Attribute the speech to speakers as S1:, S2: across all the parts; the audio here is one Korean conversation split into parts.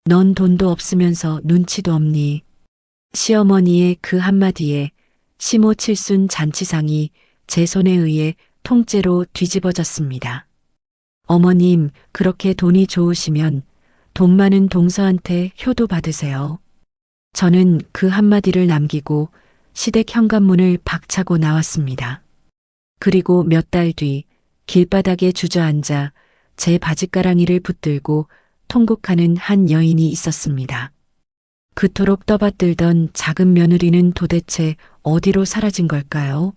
S1: 넌 돈도 없으면서 눈치도 없니? 시어머니의 그 한마디에 시모칠순 잔치상이 제 손에 의해 통째로 뒤집어졌습니다. 어머님, 그렇게 돈이 좋으시면 돈 많은 동서한테 효도 받으세요. 저는 그 한마디를 남기고 시댁 현관문을 박차고 나왔습니다. 그리고 몇 달 뒤 길바닥에 주저앉아 제 바짓가랑이를 붙들고 통곡하는 한 여인이 있었습니다. 그토록 떠받들던 작은 며느리는 도대체 어디로 사라진 걸까요?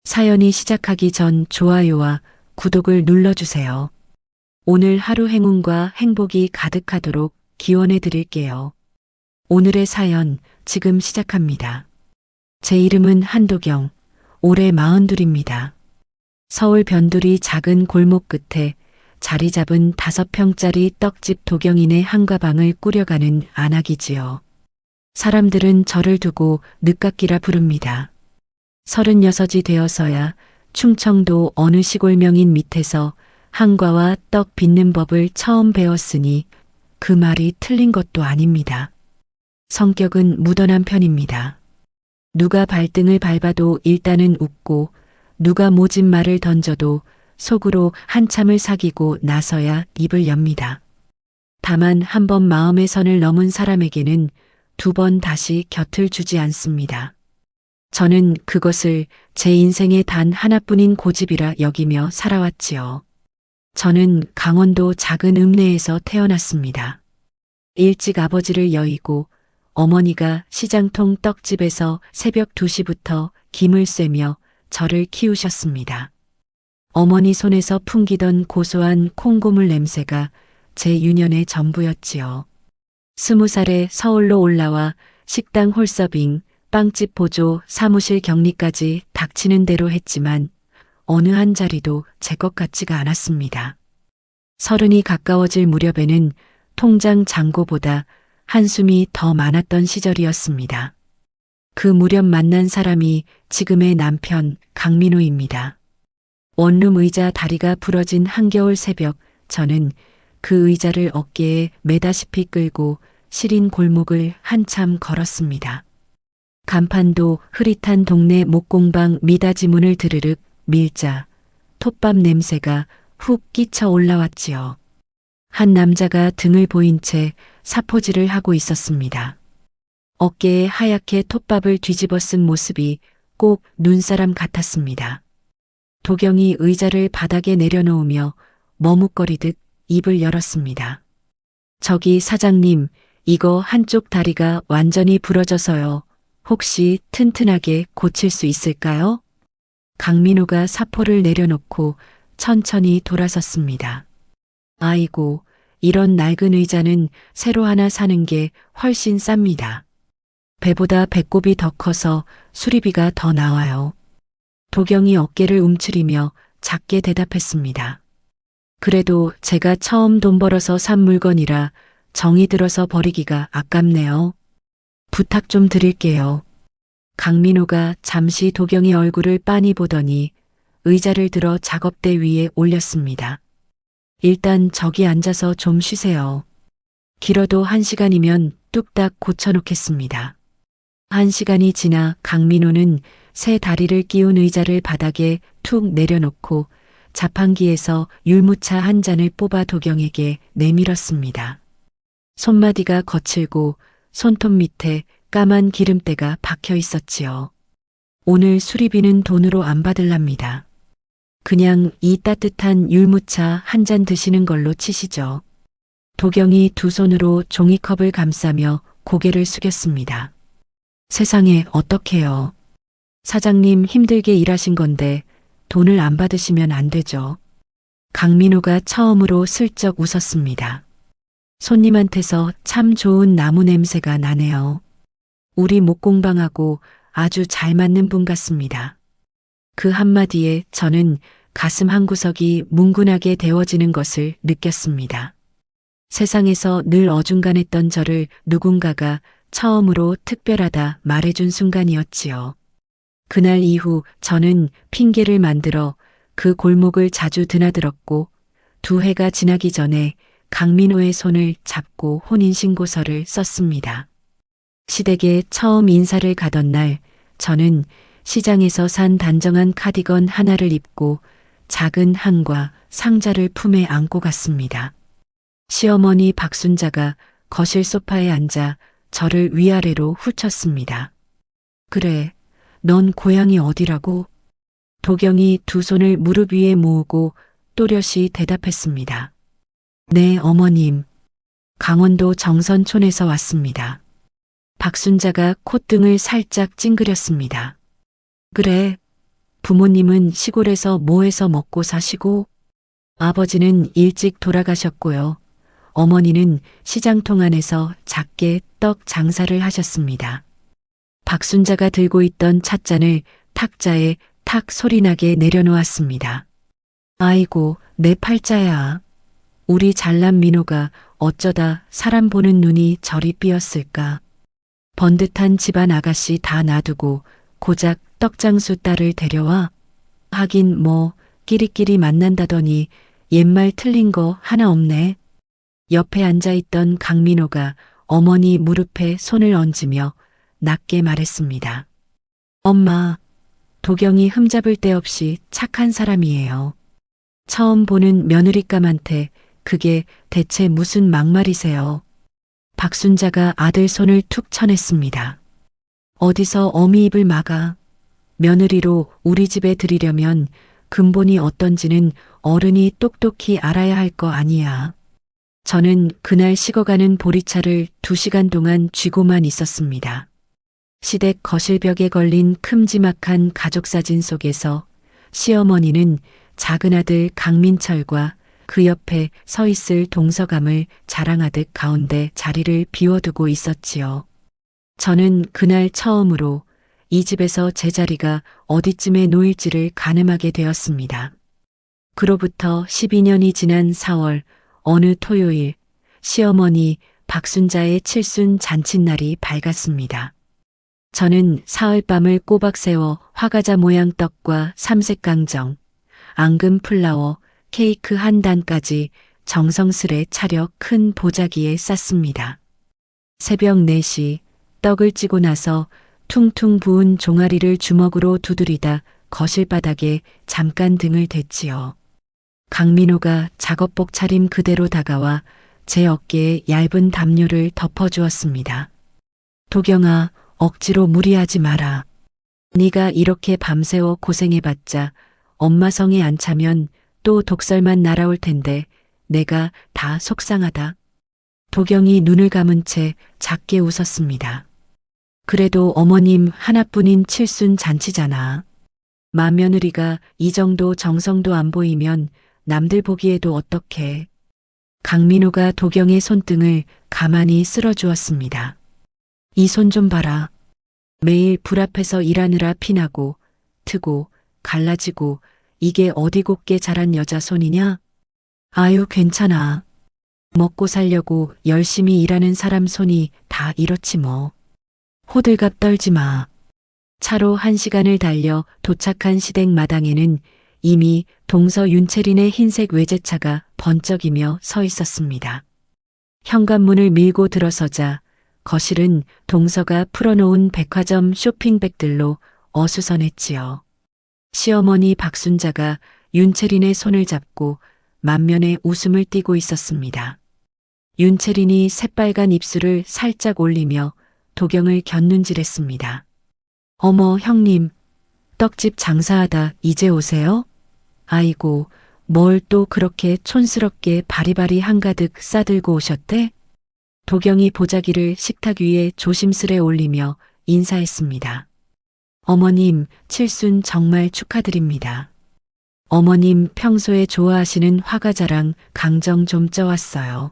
S1: 사연이 시작하기 전 좋아요와 구독을 눌러주세요. 오늘 하루 행운과 행복이 가득하도록 기원해 드릴게요. 오늘의 사연 지금 시작합니다. 제 이름은 한도경, 올해 42입니다. 서울 변두리 작은 골목 끝에 자리 잡은 5평짜리 떡집 도경이네 한가방을 꾸려가는 안악이지요. 사람들은 저를 두고 늦깎이라 부릅니다. 36이 되어서야 충청도 어느 시골명인 밑에서 한과와 떡 빚는 법을 처음 배웠으니 그 말이 틀린 것도 아닙니다. 성격은 무던한 편입니다. 누가 발등을 밟아도 일단은 웃고 누가 모진 말을 던져도 속으로 한참을 사귀고 나서야 입을 엽니다. 다만 한 번 마음의 선을 넘은 사람에게는 2번 다시 곁을 주지 않습니다. 저는 그것을 제 인생의 단 하나뿐인 고집이라 여기며 살아왔지요. 저는 강원도 작은 읍내에서 태어났습니다. 일찍 아버지를 여의고 어머니가 시장통 떡집에서 새벽 2시부터 김을 쐬며 저를 키우셨습니다. 어머니 손에서 풍기던 고소한 콩고물 냄새가 제 유년의 전부였지요. 20살에 서울로 올라와 식당 홀서빙, 빵집 보조, 사무실 격리까지 닥치는 대로 했지만 어느 한 자리도 제 것 같지가 않았습니다. 30이 가까워질 무렵에는 통장 잔고보다 한숨이 더 많았던 시절이었습니다. 그 무렵 만난 사람이 지금의 남편 강민호입니다. 원룸 의자 다리가 부러진 한겨울 새벽, 저는 그 의자를 어깨에 매다시피 끌고 시린 골목을 한참 걸었습니다. 간판도 흐릿한 동네 목공방 미닫이 문을 드르륵 밀자 톱밥 냄새가 훅 끼쳐 올라왔지요. 한 남자가 등을 보인 채 사포질을 하고 있었습니다. 어깨에 하얗게 톱밥을 뒤집어 쓴 모습이 꼭 눈사람 같았습니다. 도경이 의자를 바닥에 내려놓으며 머뭇거리듯 입을 열었습니다. 저기 사장님, 이거 한쪽 다리가 완전히 부러져서요. 혹시 튼튼하게 고칠 수 있을까요? 강민호가 사포를 내려놓고 천천히 돌아섰습니다. 아이고, 이런 낡은 의자는 새로 하나 사는 게 훨씬 쌉니다. 배보다 배꼽이 더 커서 수리비가 더 나와요. 도경이 어깨를 움츠리며 작게 대답했습니다. 그래도 제가 처음 돈 벌어서 산 물건이라 정이 들어서 버리기가 아깝네요. 부탁 좀 드릴게요. 강민호가 잠시 도경의 얼굴을 빤히 보더니 의자를 들어 작업대 위에 올렸습니다. 일단 저기 앉아서 좀 쉬세요. 길어도 1시간이면 뚝딱 고쳐놓겠습니다. 1시간이 지나 강민호는 새 다리를 끼운 의자를 바닥에 툭 내려놓고 자판기에서 율무차 한 잔을 뽑아 도경에게 내밀었습니다. 손마디가 거칠고 손톱 밑에 까만 기름때가 박혀 있었지요. 오늘 수리비는 돈으로 안 받을랍니다. 그냥 이 따뜻한 율무차 한 잔 드시는 걸로 치시죠. 도경이 두 손으로 종이컵을 감싸며 고개를 숙였습니다. 세상에 어떡해요. 사장님 힘들게 일하신 건데 돈을 안 받으시면 안 되죠. 강민호가 처음으로 슬쩍 웃었습니다. 손님한테서 참 좋은 나무 냄새가 나네요. 우리 목공방하고 아주 잘 맞는 분 같습니다. 그 한마디에 저는 가슴 한구석이 뭉근하게 데워지는 것을 느꼈습니다. 세상에서 늘 어중간했던 저를 누군가가 처음으로 특별하다 말해준 순간이었지요. 그날 이후 저는 핑계를 만들어 그 골목을 자주 드나들었고 2해가 지나기 전에 강민호의 손을 잡고 혼인신고서를 썼습니다. 시댁에 처음 인사를 가던 날 저는 시장에서 산 단정한 카디건 하나를 입고 작은 한과 상자를 품에 안고 갔습니다. 시어머니 박순자가 거실 소파에 앉아 저를 위아래로 훑쳤습니다. 그래, 넌 고향이 어디라고? 도경이 두 손을 무릎 위에 모으고 또렷이 대답했습니다. 네, 어머님. 강원도 정선촌에서 왔습니다. 박순자가 콧등을 살짝 찡그렸습니다. 그래, 부모님은 시골에서 뭐해서 먹고 사시고, 아버지는 일찍 돌아가셨고요. 어머니는 시장통 안에서 작게 떡 장사를 하셨습니다. 박순자가 들고 있던 찻잔을 탁자에 탁 소리나게 내려놓았습니다. 아이고, 내 팔자야. 우리 잘난 민호가 어쩌다 사람 보는 눈이 저리 삐었을까. 번듯한 집안 아가씨 다 놔두고 고작 떡장수 딸을 데려와. 하긴 뭐 끼리끼리 만난다더니 옛말 틀린 거 하나 없네. 옆에 앉아있던 강민호가 어머니 무릎에 손을 얹으며 낮게 말했습니다. 엄마, 도경이 흠잡을 데 없이 착한 사람이에요. 처음 보는 며느리감한테 그게 대체 무슨 막말이세요? 박순자가 아들 손을 툭 쳐냈습니다. 어디서 어미 입을 막아. 며느리로 우리 집에 들이려면 근본이 어떤지는 어른이 똑똑히 알아야 할 거 아니야. 저는 그날 식어가는 보리차를 2시간 동안 쥐고만 있었습니다. 시댁 거실벽에 걸린 큼지막한 가족사진 속에서 시어머니는 작은 아들 강민철과 그 옆에 서 있을 동서감을 자랑하듯 가운데 자리를 비워두고 있었지요. 저는 그날 처음으로 이 집에서 제 자리가 어디쯤에 놓일지를 가늠하게 되었습니다. 그로부터 12년이 지난 4월 어느 토요일 시어머니 박순자의 칠순 잔칫날이 밝았습니다. 저는 사흘밤을 꼬박 세워 화과자 모양 떡과 삼색강정, 앙금 플라워, 케이크 한 단까지 정성스레 차려 큰 보자기에 쌌습니다. 새벽 4시 떡을 찌고 나서 퉁퉁 부은 종아리를 주먹으로 두드리다 거실 바닥에 잠깐 등을 댔지요. 강민호가 작업복 차림 그대로 다가와 제 어깨에 얇은 담요를 덮어주었습니다. 도경아, 억지로 무리하지 마라. 네가 이렇게 밤새워 고생해봤자 엄마 성에 안 차면 또 독설만 날아올 텐데 내가 다 속상하다. 도경이 눈을 감은 채 작게 웃었습니다. 그래도 어머님 하나뿐인 칠순 잔치잖아. 맏며느리가 이 정도 정성도 안 보이면 남들 보기에도 어떡해. 강민호가 도경의 손등을 가만히 쓸어주었습니다. 이 손 좀 봐라. 매일 불 앞에서 일하느라 피나고 트고 갈라지고 이게 어디 곱게 자란 여자 손이냐? 아유 괜찮아. 먹고 살려고 열심히 일하는 사람 손이 다 이렇지 뭐. 호들갑 떨지 마. 차로 1시간을 달려 도착한 시댁 마당에는 이미 동서 윤채린의 흰색 외제차가 번쩍이며 서 있었습니다. 현관문을 밀고 들어서자 거실은 동서가 풀어놓은 백화점 쇼핑백들로 어수선했지요. 시어머니 박순자가 윤채린의 손을 잡고 만면에 웃음을 띠고 있었습니다. 윤채린이 새빨간 입술을 살짝 올리며 도경을 곁눈질했습니다. 어머 형님, 떡집 장사하다 이제 오세요? 아이고, 뭘 또 그렇게 촌스럽게 바리바리 한가득 싸들고 오셨대? 도경이 보자기를 식탁 위에 조심스레 올리며 인사했습니다. 어머님, 칠순 정말 축하드립니다. 어머님 평소에 좋아하시는 화과자랑 강정 좀 쪄왔어요.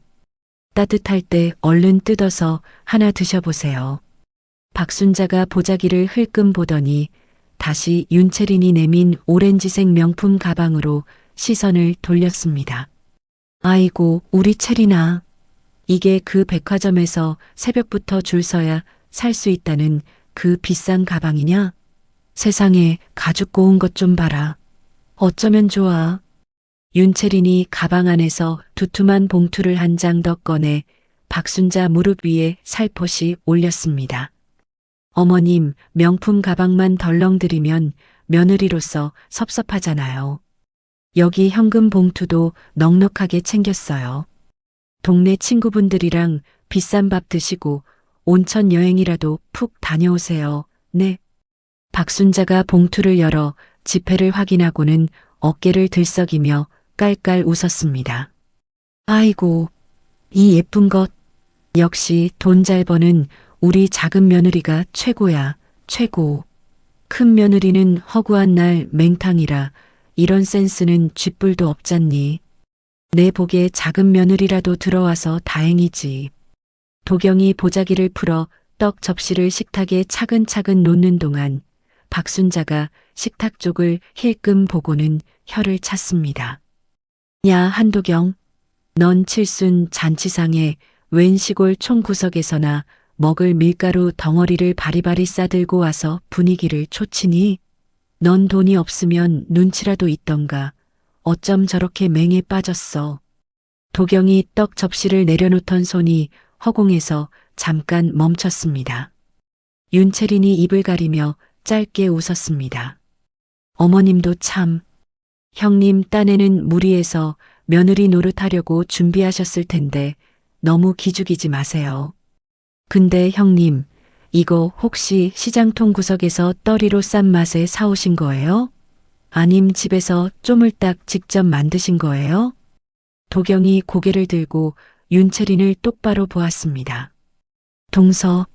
S1: 따뜻할 때 얼른 뜯어서 하나 드셔보세요. 박순자가 보자기를 흘끔 보더니 다시 윤채린이 내민 오렌지색 명품 가방으로 시선을 돌렸습니다. 아이고, 우리 채린아. 이게 그 백화점에서 새벽부터 줄 서야 살 수 있다는 그 비싼 가방이냐? 세상에 가죽 고운 것 좀 봐라. 어쩌면 좋아. 윤채린이 가방 안에서 두툼한 봉투를 한 장 더 꺼내 박순자 무릎 위에 살포시 올렸습니다. 어머님, 명품 가방만 덜렁들이면 며느리로서 섭섭하잖아요. 여기 현금 봉투도 넉넉하게 챙겼어요. 동네 친구분들이랑 비싼 밥 드시고 온천 여행이라도 푹 다녀오세요. 네. 박순자가 봉투를 열어 지폐를 확인하고는 어깨를 들썩이며 깔깔 웃었습니다. 아이고, 이 예쁜 것. 역시 돈 잘 버는 우리 작은 며느리가 최고야, 최고. 큰 며느리는 허구한 날 맹탕이라 이런 센스는 쥐뿔도 없잖니. 내 복에 작은 며느리라도 들어와서 다행이지. 도경이 보자기를 풀어 떡 접시를 식탁에 차근차근 놓는 동안 박순자가 식탁 쪽을 힐끔 보고는 혀를 찼습니다. 야, 한도경. 넌 칠순 잔치상에 웬 시골 총구석에서나 먹을 밀가루 덩어리를 바리바리 싸들고 와서 분위기를 초치니? 넌 돈이 없으면 눈치라도 있던가. 어쩜 저렇게 맹에 빠졌어. 도경이 떡 접시를 내려놓던 손이 허공에서 잠깐 멈췄습니다. 윤채린이 입을 가리며 짧게 웃었습니다. 어머님도 참. 형님 딴에는 무리해서 며느리 노릇하려고 준비하셨을 텐데 너무 기죽이지 마세요. 근데 형님, 이거 혹시 시장통 구석에서 떨이로 싼 맛에 사오신 거예요? 아님 집에서 쪼물딱 직접 만드신 거예요? 도경이 고개를 들고 윤채린을 똑바로 보았습니다. 동서,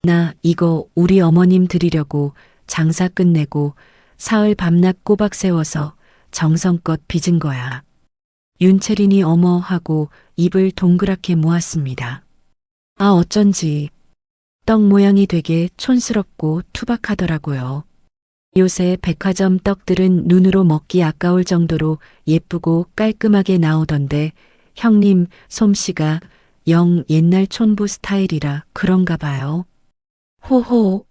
S1: 나 이거 우리 어머님 드리려고 장사 끝내고 사흘 밤낮 꼬박 세워서 정성껏 빚은 거야. 윤채린이 어머 하고 입을 동그랗게 모았습니다. 아, 어쩐지 떡 모양이 되게 촌스럽고 투박하더라고요. 요새 백화점 떡들은 눈으로 먹기 아까울 정도로 예쁘고 깔끔하게 나오던데 형님 솜씨가 영 옛날 촌부 스타일이라 그런가 봐요. 호호.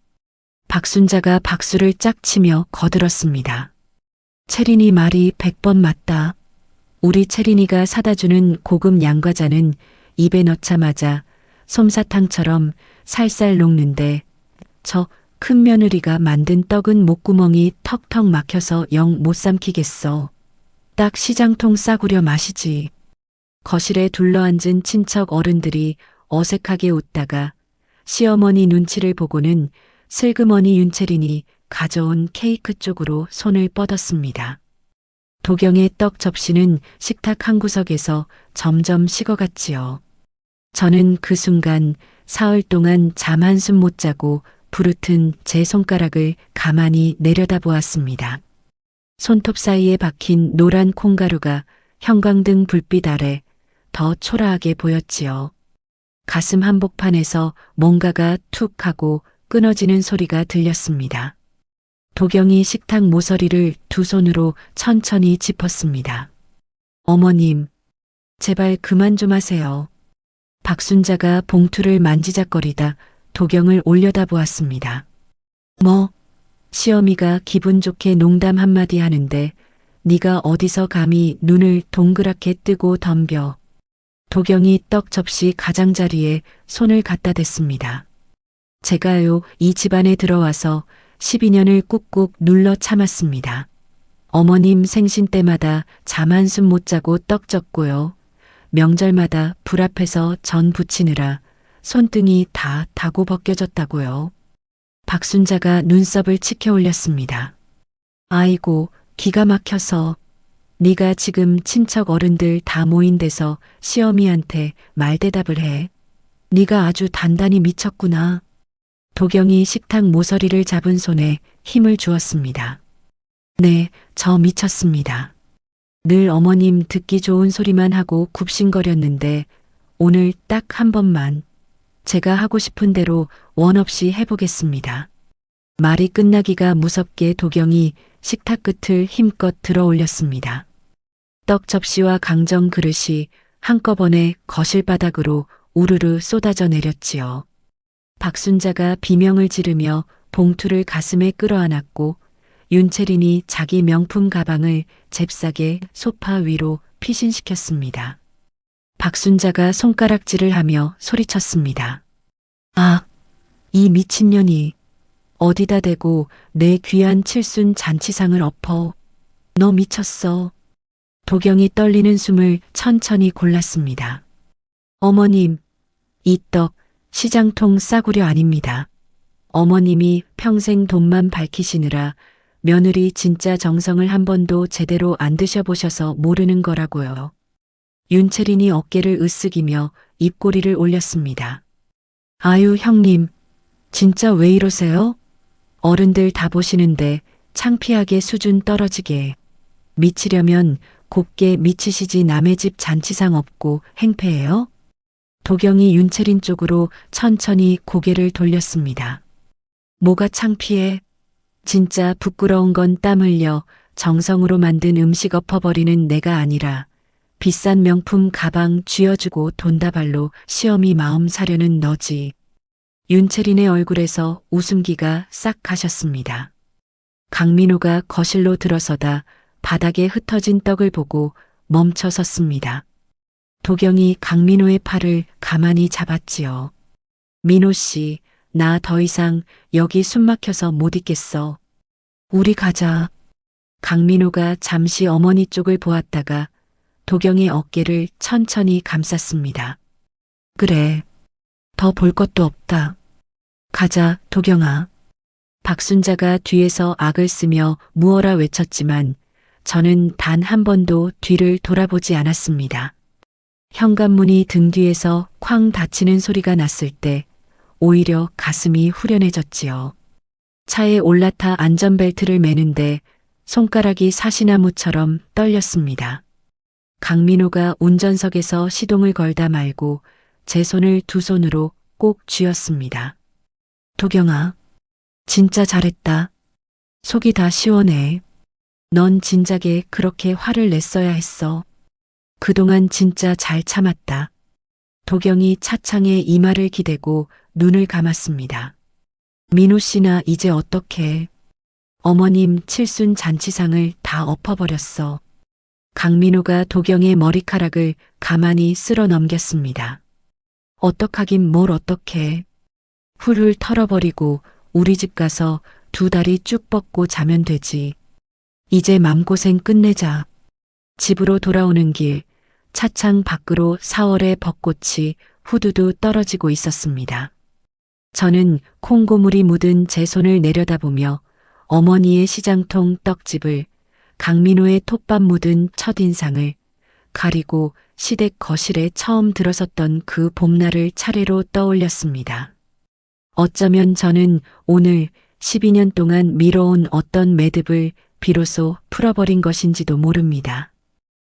S1: 박순자가 박수를 짝 치며 거들었습니다. 채린이 말이 100번 맞다. 우리 채린이가 사다 주는 고급 양과자는 입에 넣자마자 솜사탕처럼 살살 녹는데 저 큰 며느리가 만든 떡은 목구멍이 턱턱 막혀서 영 못 삼키겠어. 딱 시장통 싸구려 맛이지. 거실에 둘러앉은 친척 어른들이 어색하게 웃다가 시어머니 눈치를 보고는 슬그머니 윤채린이 가져온 케이크 쪽으로 손을 뻗었습니다. 도경의 떡 접시는 식탁 한 구석에서 점점 식어갔지요. 저는 그 순간 사흘 동안 잠 한숨 못 자고 부르튼 제 손가락을 가만히 내려다보았습니다. 손톱 사이에 박힌 노란 콩가루가 형광등 불빛 아래 더 초라하게 보였지요. 가슴 한복판에서 뭔가가 툭 하고 끊어지는 소리가 들렸습니다. 도경이 식탁 모서리를 두 손으로 천천히 짚었습니다. 어머님, 제발 그만 좀 하세요. 박순자가 봉투를 만지작거리다 도경을 올려다보았습니다. 뭐? 시어미가 기분 좋게 농담 한마디 하는데 네가 어디서 감히 눈을 동그랗게 뜨고 덤벼. 도경이 떡 접시 가장자리에 손을 갖다 댔습니다. 제가요, 이 집안에 들어와서 12년을 꾹꾹 눌러 참았습니다. 어머님 생신 때마다 잠 한숨 못 자고 떡 젓고요. 명절마다 불 앞에서 전 부치느라 손등이 다 다고 벗겨졌다고요. 박순자가 눈썹을 치켜 올렸습니다. 아이고, 기가 막혀서. 네가 지금 친척 어른들 다 모인 데서 시어미한테 말대답을 해. 네가 아주 단단히 미쳤구나. 도경이 식탁 모서리를 잡은 손에 힘을 주었습니다. 네, 저 미쳤습니다. 늘 어머님 듣기 좋은 소리만 하고 굽신거렸는데 오늘 딱 한 번만 제가 하고 싶은 대로 원 없이 해보겠습니다. 말이 끝나기가 무섭게 도경이 식탁 끝을 힘껏 들어 올렸습니다. 떡 접시와 강정 그릇이 한꺼번에 거실 바닥으로 우르르 쏟아져 내렸지요. 박순자가 비명을 지르며 봉투를 가슴에 끌어안았고 윤채린이 자기 명품 가방을 잽싸게 소파 위로 피신시켰습니다. 박순자가 손가락질을 하며 소리쳤습니다. 아, 이 미친년이 어디다 대고 내 귀한 칠순 잔치상을 엎어. 너 미쳤어. 도경이 떨리는 숨을 천천히 골랐습니다. 어머님, 이 떡 시장통 싸구려 아닙니다. 어머님이 평생 돈만 밝히시느라 며느리 진짜 정성을 한 번도 제대로 안 드셔보셔서 모르는 거라고요. 윤채린이 어깨를 으쓱이며 입꼬리를 올렸습니다. 아유 형님, 진짜 왜 이러세요? 어른들 다 보시는데 창피하게 수준 떨어지게. 미치려면 곱게 미치시지 남의 집 잔치상 없고 행패해요? 도경이 윤채린 쪽으로 천천히 고개를 돌렸습니다. 뭐가 창피해? 진짜 부끄러운 건 땀 흘려 정성으로 만든 음식 엎어버리는 내가 아니라 비싼 명품 가방 쥐어주고 돈다발로 시어미 마음 사려는 너지. 윤채린의 얼굴에서 웃음기가 싹 가셨습니다. 강민호가 거실로 들어서다 바닥에 흩어진 떡을 보고 멈춰 섰습니다. 도경이 강민호의 팔을 가만히 잡았지요. 민호 씨, 나 더 이상 여기 숨 막혀서 못 있겠어. 우리 가자. 강민호가 잠시 어머니 쪽을 보았다가 도경의 어깨를 천천히 감쌌습니다. 그래, 더 볼 것도 없다. 가자, 도경아. 박순자가 뒤에서 악을 쓰며 무어라 외쳤지만 저는 단 한 번도 뒤를 돌아보지 않았습니다. 현관문이 등 뒤에서 쾅 닫히는 소리가 났을 때 오히려 가슴이 후련해졌지요. 차에 올라타 안전벨트를 매는데 손가락이 사시나무처럼 떨렸습니다. 강민호가 운전석에서 시동을 걸다 말고 제 손을 두 손으로 꼭 쥐었습니다. 도경아, 진짜 잘했다. 속이 다 시원해. 넌 진작에 그렇게 화를 냈어야 했어. 그동안 진짜 잘 참았다. 도경이 차창에 이마를 기대고 눈을 감았습니다. 민호 씨나 이제 어떡해. 어머님 칠순 잔치상을 다 엎어버렸어. 강민호가 도경의 머리카락을 가만히 쓸어 넘겼습니다. 어떡하긴 뭘 어떡해. 훌훌 털어버리고 우리 집 가서 두 다리 쭉 뻗고 자면 되지. 이제 맘고생 끝내자. 집으로 돌아오는 길, 차창 밖으로 4월의 벚꽃이 후두두 떨어지고 있었습니다. 저는 콩고물이 묻은 제 손을 내려다보며 어머니의 시장통 떡집을, 강민호의 톱밥 묻은 첫인상을, 가리고 시댁 거실에 처음 들어섰던 그 봄날을 차례로 떠올렸습니다. 어쩌면 저는 오늘 12년 동안 미뤄온 어떤 매듭을 비로소 풀어버린 것인지도 모릅니다.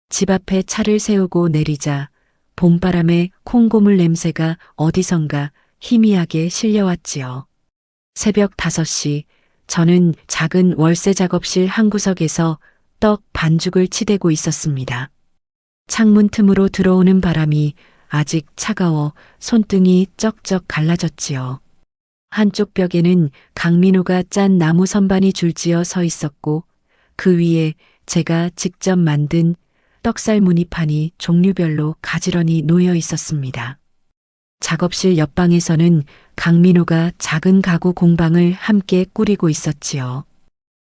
S1: 집 앞에 차를 세우고 내리자 봄바람에 콩고물 냄새가 어디선가 희미하게 실려왔지요. 새벽 5시 저는 작은 월세 작업실 한 구석에서 떡 반죽을 치대고 있었습니다. 창문 틈으로 들어오는 바람이 아직 차가워 손등이 쩍쩍 갈라졌지요. 한쪽 벽에는 강민호가 짠 나무 선반이 줄지어 서 있었고 그 위에 제가 직접 만든 떡살 무늬판이 종류별로 가지런히 놓여 있었습니다. 작업실 옆방에서는 강민호가 작은 가구 공방을 함께 꾸리고 있었지요.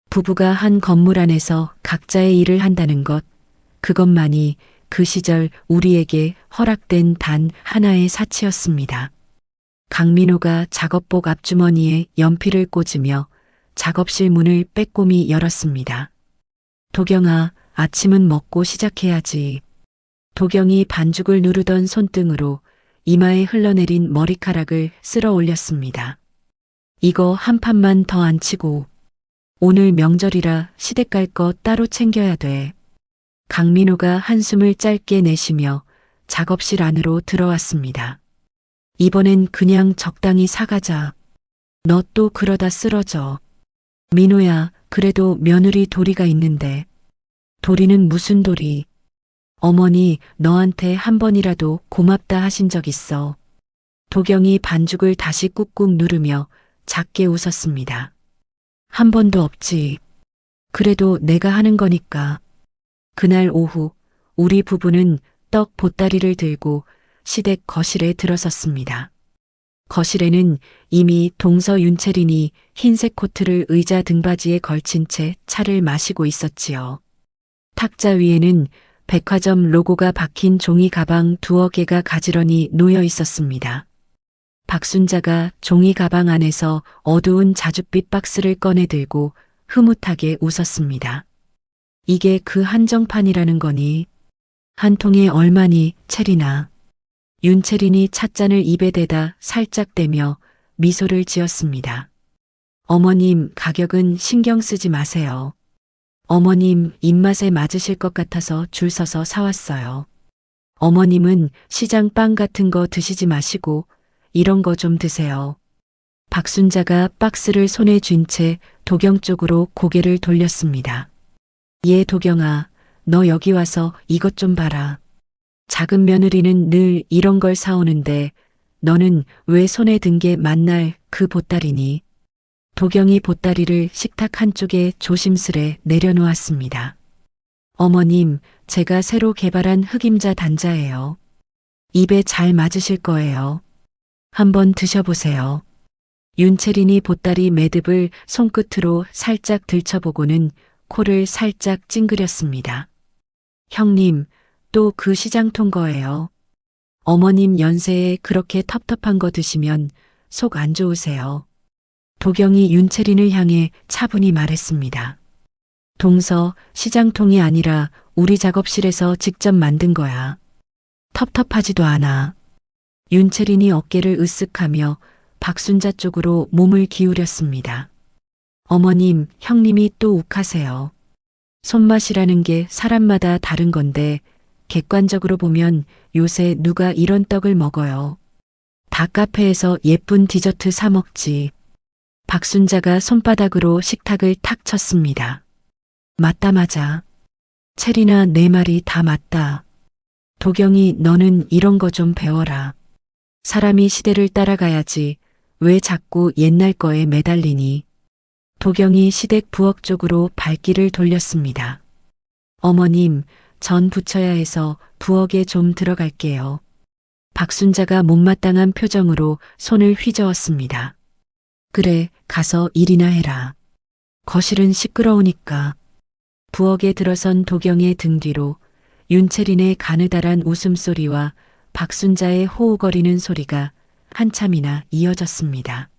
S1: 부부가 한 건물 안에서 각자의 일을 한다는 것, 그것만이 그 시절 우리에게 허락된 단 하나의 사치였습니다. 강민호가 작업복 앞주머니에 연필을 꽂으며 작업실 문을 빼꼼히 열었습니다. 도경아, 아침은 먹고 시작해야지. 도경이 반죽을 누르던 손등으로 이마에 흘러내린 머리카락을 쓸어 올렸습니다. 이거 한 판만 더 안 치고 오늘 명절이라 시댁 갈 거 따로 챙겨야 돼. 강민호가 한숨을 짧게 내쉬며 작업실 안으로 들어왔습니다. 이번엔 그냥 적당히 사가자. 너 또 그러다 쓰러져. 민호야, 그래도 며느리 도리가 있는데. 도리는 무슨 도리? 어머니 너한테 한 번이라도 고맙다 하신 적 있어. 도경이 반죽을 다시 꾹꾹 누르며 작게 웃었습니다. 한 번도 없지. 그래도 내가 하는 거니까. 그날 오후 우리 부부는 떡 보따리를 들고 시댁 거실에 들어섰습니다. 거실에는 이미 동서 윤채린이 흰색 코트를 의자 등받이에 걸친 채 차를 마시고 있었지요. 탁자 위에는 백화점 로고가 박힌 종이 가방 2-어 개가 가지런히 놓여 있었습니다. 박순자가 종이 가방 안에서 어두운 자줏빛 박스를 꺼내 들고 흐뭇하게 웃었습니다. 이게 그 한정판이라는 거니? 한 통에 얼마니, 채린아? 윤채린이 찻잔을 입에 대다 살짝 대며 미소를 지었습니다. 어머님, 가격은 신경 쓰지 마세요. 어머님 입맛에 맞으실 것 같아서 줄 서서 사왔어요. 어머님은 시장 빵 같은 거 드시지 마시고 이런 거 좀 드세요. 박순자가 박스를 손에 쥔 채 도경 쪽으로 고개를 돌렸습니다. 예, 도경아, 너 여기 와서 이것 좀 봐라. 작은 며느리는 늘 이런 걸 사오는데 너는 왜 손에 든 게 만날 그 보따리니? 도경이 보따리를 식탁 한쪽에 조심스레 내려놓았습니다. 어머님, 제가 새로 개발한 흑임자 단자예요. 입에 잘 맞으실 거예요. 한번 드셔보세요. 윤채린이 보따리 매듭을 손끝으로 살짝 들춰보고는 코를 살짝 찡그렸습니다. 형님, 또 그 시장통 거예요. 어머님 연세에 그렇게 텁텁한 거 드시면 속 안 좋으세요. 도경이 윤채린을 향해 차분히 말했습니다. 동서, 시장통이 아니라 우리 작업실에서 직접 만든 거야. 텁텁하지도 않아. 윤채린이 어깨를 으쓱하며 박순자 쪽으로 몸을 기울였습니다. 어머님, 형님이 또 욱하세요. 손맛이라는 게 사람마다 다른 건데 객관적으로 보면 요새 누가 이런 떡을 먹어요. 다 카페에서 예쁜 디저트 사 먹지. 박순자가 손바닥으로 식탁을 탁 쳤습니다. 맞다 맞아. 채린아, 내 말이 다 맞다. 도경이, 너는 이런 거 좀 배워라. 사람이 시대를 따라가야지 왜 자꾸 옛날 거에 매달리니. 도경이 시댁 부엌 쪽으로 발길을 돌렸습니다. 어머님, 전 부쳐야 해서 부엌에 좀 들어갈게요. 박순자가 못마땅한 표정으로 손을 휘저었습니다. 그래, 가서 일이나 해라. 거실은 시끄러우니까. 부엌에 들어선 도경의 등 뒤로 윤채린의 가느다란 웃음소리와 박순자의 호우거리는 소리가 한참이나 이어졌습니다.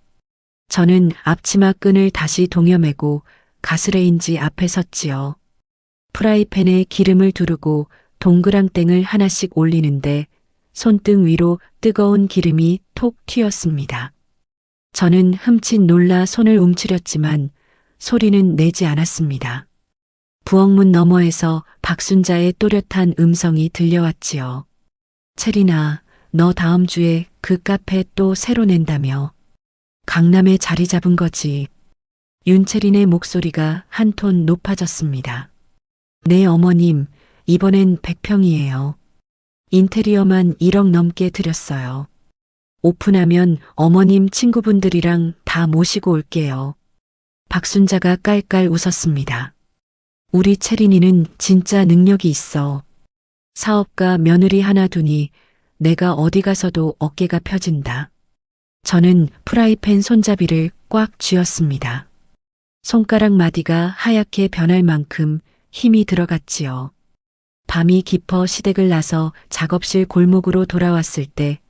S1: 저는 앞치마 끈을 다시 동여매고 가스레인지 앞에 섰지요. 프라이팬에 기름을 두르고 동그랑땡을 하나씩 올리는데 손등 위로 뜨거운 기름이 톡 튀었습니다. 저는 흠칫 놀라 손을 움츠렸지만 소리는 내지 않았습니다. 부엌문 너머에서 박순자의 또렷한 음성이 들려왔지요. 채린아, 너 다음 주에 그 카페 또 새로 낸다며. 강남에 자리 잡은 거지. 윤채린의 목소리가 한 톤 높아졌습니다. 네, 어머님, 이번엔 100평이에요. 인테리어만 1억 넘게 들였어요. 오픈하면 어머님 친구분들이랑 다 모시고 올게요. 박순자가 깔깔 웃었습니다. 우리 채린이는 진짜 능력이 있어. 사업가 며느리 하나 두니 내가 어디 가서도 어깨가 펴진다. 저는 프라이팬 손잡이를 꽉 쥐었습니다. 손가락 마디가 하얗게 변할 만큼 힘이 들어갔지요. 밤이 깊어 시댁을 나서 작업실 골목으로 돌아왔을 때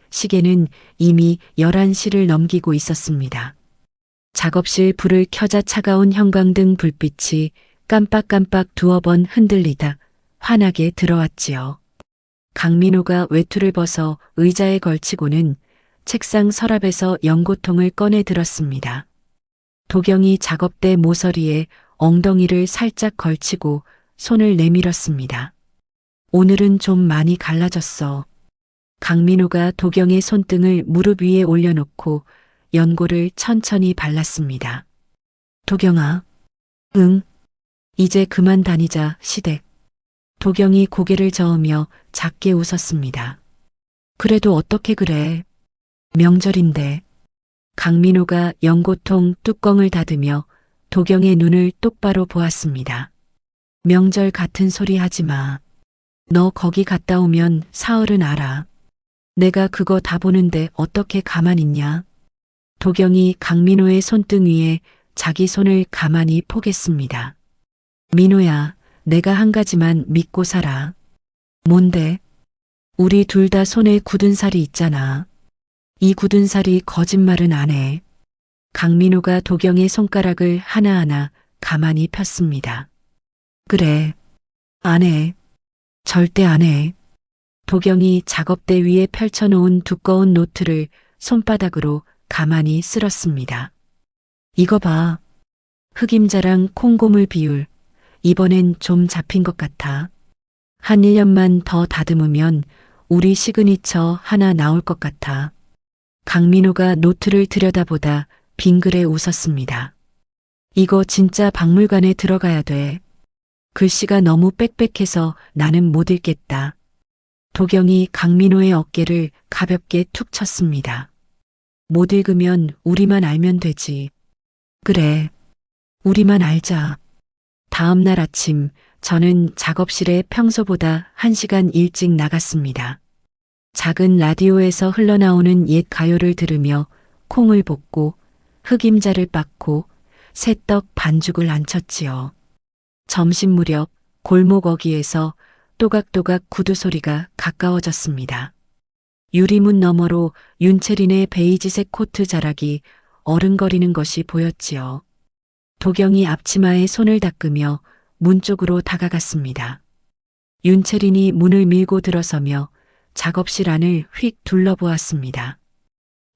S1: 시계는 이미 11시를 넘기고 있었습니다. 작업실 불을 켜자 차가운 형광등 불빛이 깜빡깜빡 2번 흔들리다 환하게 들어왔지요. 강민호가 외투를 벗어 의자에 걸치고는 책상 서랍에서 연고통을 꺼내 들었습니다. 도경이 작업대 모서리에 엉덩이를 살짝 걸치고 손을 내밀었습니다. 오늘은 좀 많이 갈라졌어. 강민호가 도경의 손등을 무릎 위에 올려놓고 연고를 천천히 발랐습니다. 도경아. 응. 이제 그만 다니자, 시댁. 도경이 고개를 저으며 작게 웃었습니다. 그래도 어떻게 그래. 명절인데. 강민호가 연고통 뚜껑을 닫으며 도경의 눈을 똑바로 보았습니다. 명절 같은 소리 하지 마. 너 거기 갔다 오면 사흘은 알아. 내가 그거 다 보는데 어떻게 가만 있냐? 도경이 강민호의 손등 위에 자기 손을 가만히 포겠습니다. 민호야, 내가 한 가지만 믿고 살아. 뭔데? 우리 둘 다 손에 굳은 살이 있잖아. 이 굳은 살이 거짓말은 안 해. 강민호가 도경의 손가락을 하나하나 가만히 폈습니다. 그래. 안 해. 절대 안 해. 도경이 작업대 위에 펼쳐놓은 두꺼운 노트를 손바닥으로 가만히 쓸었습니다. 이거 봐. 흑임자랑 콩고물 비율. 이번엔 좀 잡힌 것 같아. 한 1년만 더 다듬으면 우리 시그니처 하나 나올 것 같아. 강민호가 노트를 들여다보다 빙그레 웃었습니다. 이거 진짜 박물관에 들어가야 돼. 글씨가 너무 빽빽해서 나는 못 읽겠다. 도경이 강민호의 어깨를 가볍게 툭 쳤습니다. 못 읽으면 우리만 알면 되지. 그래. 우리만 알자. 다음 날 아침 저는 작업실에 평소보다 1시간 일찍 나갔습니다. 작은 라디오에서 흘러나오는 옛 가요를 들으며 콩을 볶고 흑임자를 빻고 새떡 반죽을 안쳤지요. 점심 무렵 골목 어귀에서 또각또각 구두 소리가 가까워졌습니다. 유리문 너머로 윤채린의 베이지색 코트 자락이 어른거리는 것이 보였지요. 도경이 앞치마에 손을 닦으며 문 쪽으로 다가갔습니다. 윤채린이 문을 밀고 들어서며 작업실 안을 휙 둘러보았습니다.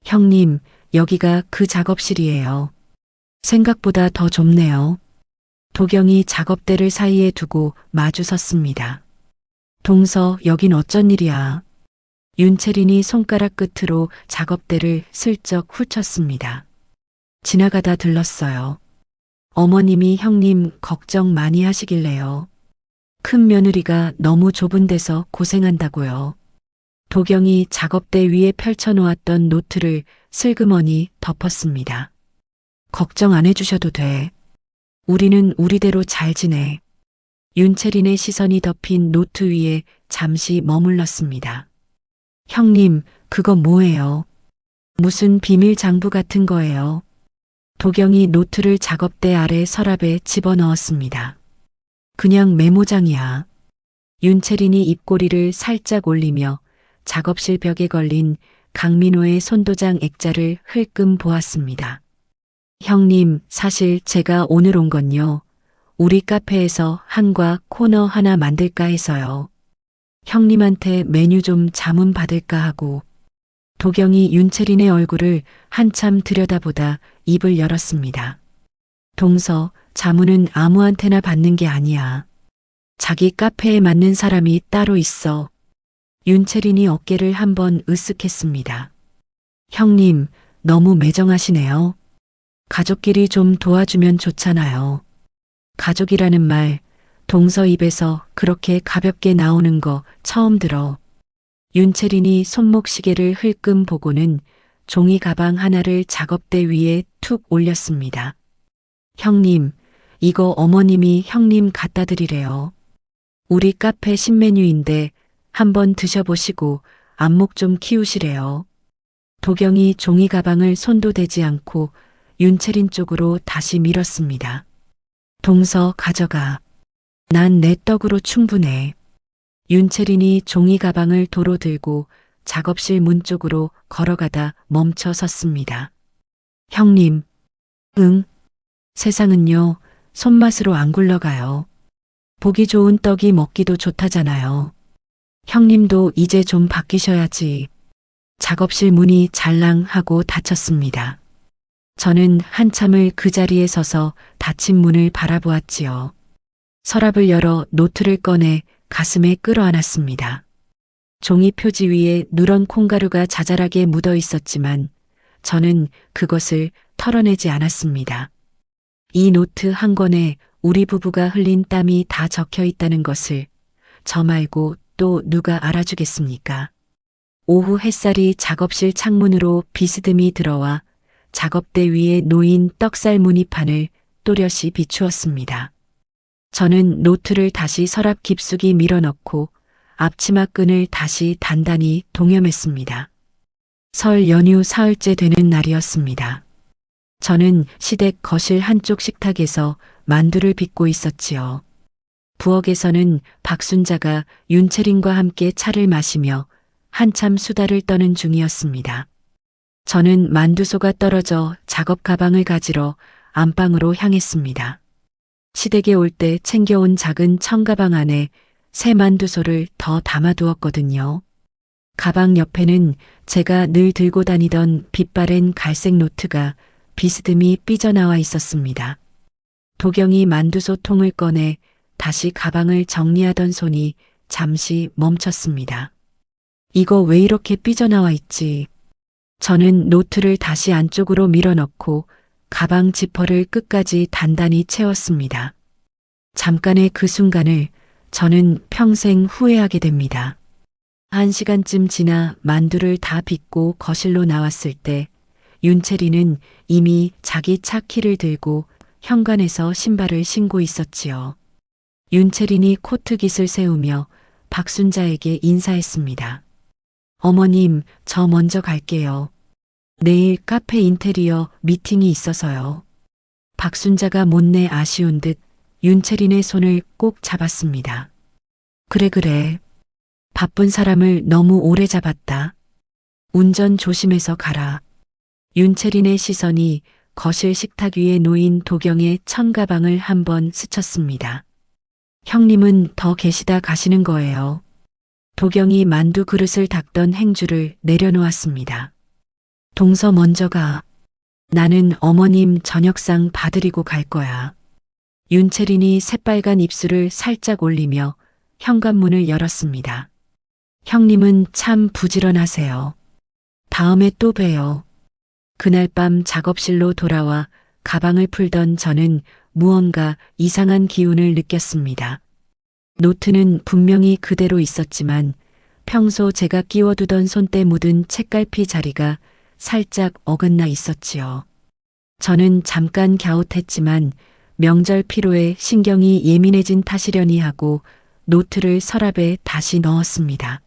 S1: 형님, 여기가 그 작업실이에요. 생각보다 더 좁네요. 도경이 작업대를 사이에 두고 마주 섰습니다. 동서, 여긴 어쩐 일이야. 윤채린이 손가락 끝으로 작업대를 슬쩍 훑쳤습니다. 지나가다 들렀어요. 어머님이 형님 걱정 많이 하시길래요. 큰 며느리가 너무 좁은 데서 고생한다고요. 도경이 작업대 위에 펼쳐놓았던 노트를 슬그머니 덮었습니다. 걱정 안 해주셔도 돼. 우리는 우리대로 잘 지내. 윤채린의 시선이 덮인 노트 위에 잠시 머물렀습니다. 형님, 그거 뭐예요? 무슨 비밀 장부 같은 거예요? 도경이 노트를 작업대 아래 서랍에 집어넣었습니다. 그냥 메모장이야. 윤채린이 입꼬리를 살짝 올리며 작업실 벽에 걸린 강민호의 손도장 액자를 흘끔 보았습니다. 형님, 사실 제가 오늘 온 건요. 우리 카페에서 한과 코너 하나 만들까 해서요. 형님한테 메뉴 좀 자문 받을까 하고. 도경이 윤채린의 얼굴을 한참 들여다보다 입을 열었습니다. 동서, 자문은 아무한테나 받는 게 아니야. 자기 카페에 맞는 사람이 따로 있어. 윤채린이 어깨를 한번 으쓱했습니다. 형님, 너무 매정하시네요. 가족끼리 좀 도와주면 좋잖아요. 가족이라는 말, 동서 입에서 그렇게 가볍게 나오는 거 처음 들어. 윤채린이 손목시계를 흘끔 보고는 종이 가방 하나를 작업대 위에 툭 올렸습니다. 형님, 이거 어머님이 형님 갖다 드리래요. 우리 카페 신메뉴인데 한번 드셔보시고 안목 좀 키우시래요. 도경이 종이 가방을 손도 대지 않고 윤채린 쪽으로 다시 밀었습니다. 동서 가져가. 난 내 떡으로 충분해. 윤채린이 종이 가방을 도로 들고 작업실 문 쪽으로 걸어가다 멈춰 섰습니다. 형님. 응. 세상은요, 손맛으로 안 굴러가요. 보기 좋은 떡이 먹기도 좋다잖아요. 형님도 이제 좀 바뀌셔야지. 작업실 문이 잘랑하고 닫혔습니다. 저는 한참을 그 자리에 서서 닫힌 문을 바라보았지요. 서랍을 열어 노트를 꺼내 가슴에 끌어안았습니다. 종이 표지 위에 누런 콩가루가 자잘하게 묻어 있었지만 저는 그것을 털어내지 않았습니다. 이 노트 한 권에 우리 부부가 흘린 땀이 다 적혀 있다는 것을 저 말고 또 누가 알아주겠습니까? 오후 햇살이 작업실 창문으로 비스듬히 들어와 작업대 위에 놓인 떡살 무늬판을 또렷이 비추었습니다. 저는 노트를 다시 서랍 깊숙이 밀어넣고 앞치마 끈을 다시 단단히 동여맸습니다. 설 연휴 사흘째 되는 날이었습니다. 저는 시댁 거실 한쪽 식탁에서 만두를 빚고 있었지요. 부엌에서는 박순자가 윤채린과 함께 차를 마시며 한참 수다를 떠는 중이었습니다. 저는 만두소가 떨어져 작업 가방을 가지러 안방으로 향했습니다. 시댁에 올 때 챙겨온 작은 청가방 안에 새 만두소를 더 담아두었거든요. 가방 옆에는 제가 늘 들고 다니던 빛바랜 갈색 노트가 비스듬히 삐져나와 있었습니다. 도경이 만두소 통을 꺼내 다시 가방을 정리하던 손이 잠시 멈췄습니다. 이거 왜 이렇게 삐져나와 있지? 저는 노트를 다시 안쪽으로 밀어넣고 가방 지퍼를 끝까지 단단히 채웠습니다. 잠깐의 그 순간을 저는 평생 후회하게 됩니다. 1시간쯤 지나 만두를 다 빚고 거실로 나왔을 때 윤채리는 이미 자기 차 키를 들고 현관에서 신발을 신고 있었지요. 윤채린이 코트깃을 세우며 박순자에게 인사했습니다. 어머님, 저 먼저 갈게요. 내일 카페 인테리어 미팅이 있어서요. 박순자가 못내 아쉬운 듯 윤채린의 손을 꼭 잡았습니다. 그래. 바쁜 사람을 너무 오래 잡았다. 운전 조심해서 가라. 윤채린의 시선이 거실 식탁 위에 놓인 도경의 청가방을 한번 스쳤습니다. 형님은 더 계시다 가시는 거예요. 도경이 만두 그릇을 닦던 행주를 내려놓았습니다. 동서 먼저 가. 나는 어머님 저녁상 봐드리고 갈 거야. 윤채린이 새빨간 입술을 살짝 올리며 현관문을 열었습니다. 형님은 참 부지런하세요. 다음에 또 봬요. 그날 밤 작업실로 돌아와 가방을 풀던 저는 무언가 이상한 기운을 느꼈습니다. 노트는 분명히 그대로 있었지만 평소 제가 끼워두던 손때 묻은 책갈피 자리가 살짝 어긋나 있었지요. 저는 잠깐 갸웃했지만 명절 피로에 신경이 예민해진 탓이려니 하고 노트를 서랍에 다시 넣었습니다.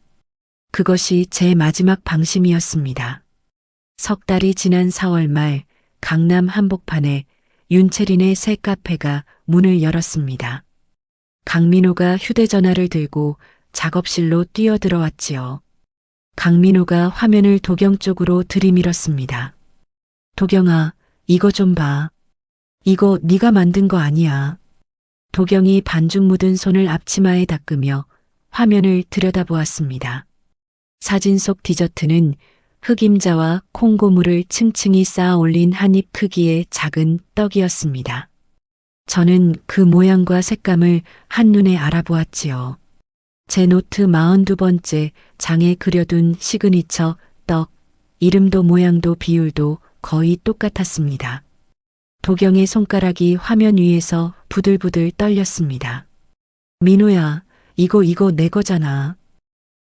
S1: 그것이 제 마지막 방심이었습니다. 석 달이 지난 4월 말 강남 한복판에 윤채린의 새 카페가 문을 열었습니다. 강민호가 휴대전화를 들고 작업실로 뛰어들어왔지요. 강민호가 화면을 도경 쪽으로 들이밀었습니다. 도경아, 이거 좀 봐. 이거 네가 만든 거 아니야. 도경이 반죽 묻은 손을 앞치마에 닦으며 화면을 들여다보았습니다. 사진 속 디저트는 흑임자와 콩고물을 층층이 쌓아 올린 한 입 크기의 작은 떡이었습니다. 저는 그 모양과 색감을 한눈에 알아보았지요. 제 노트 42번째 장에 그려둔 시그니처 떡, 이름도 모양도 비율도 거의 똑같았습니다. 도경의 손가락이 화면 위에서 부들부들 떨렸습니다. 민호야, 이거 내 거잖아.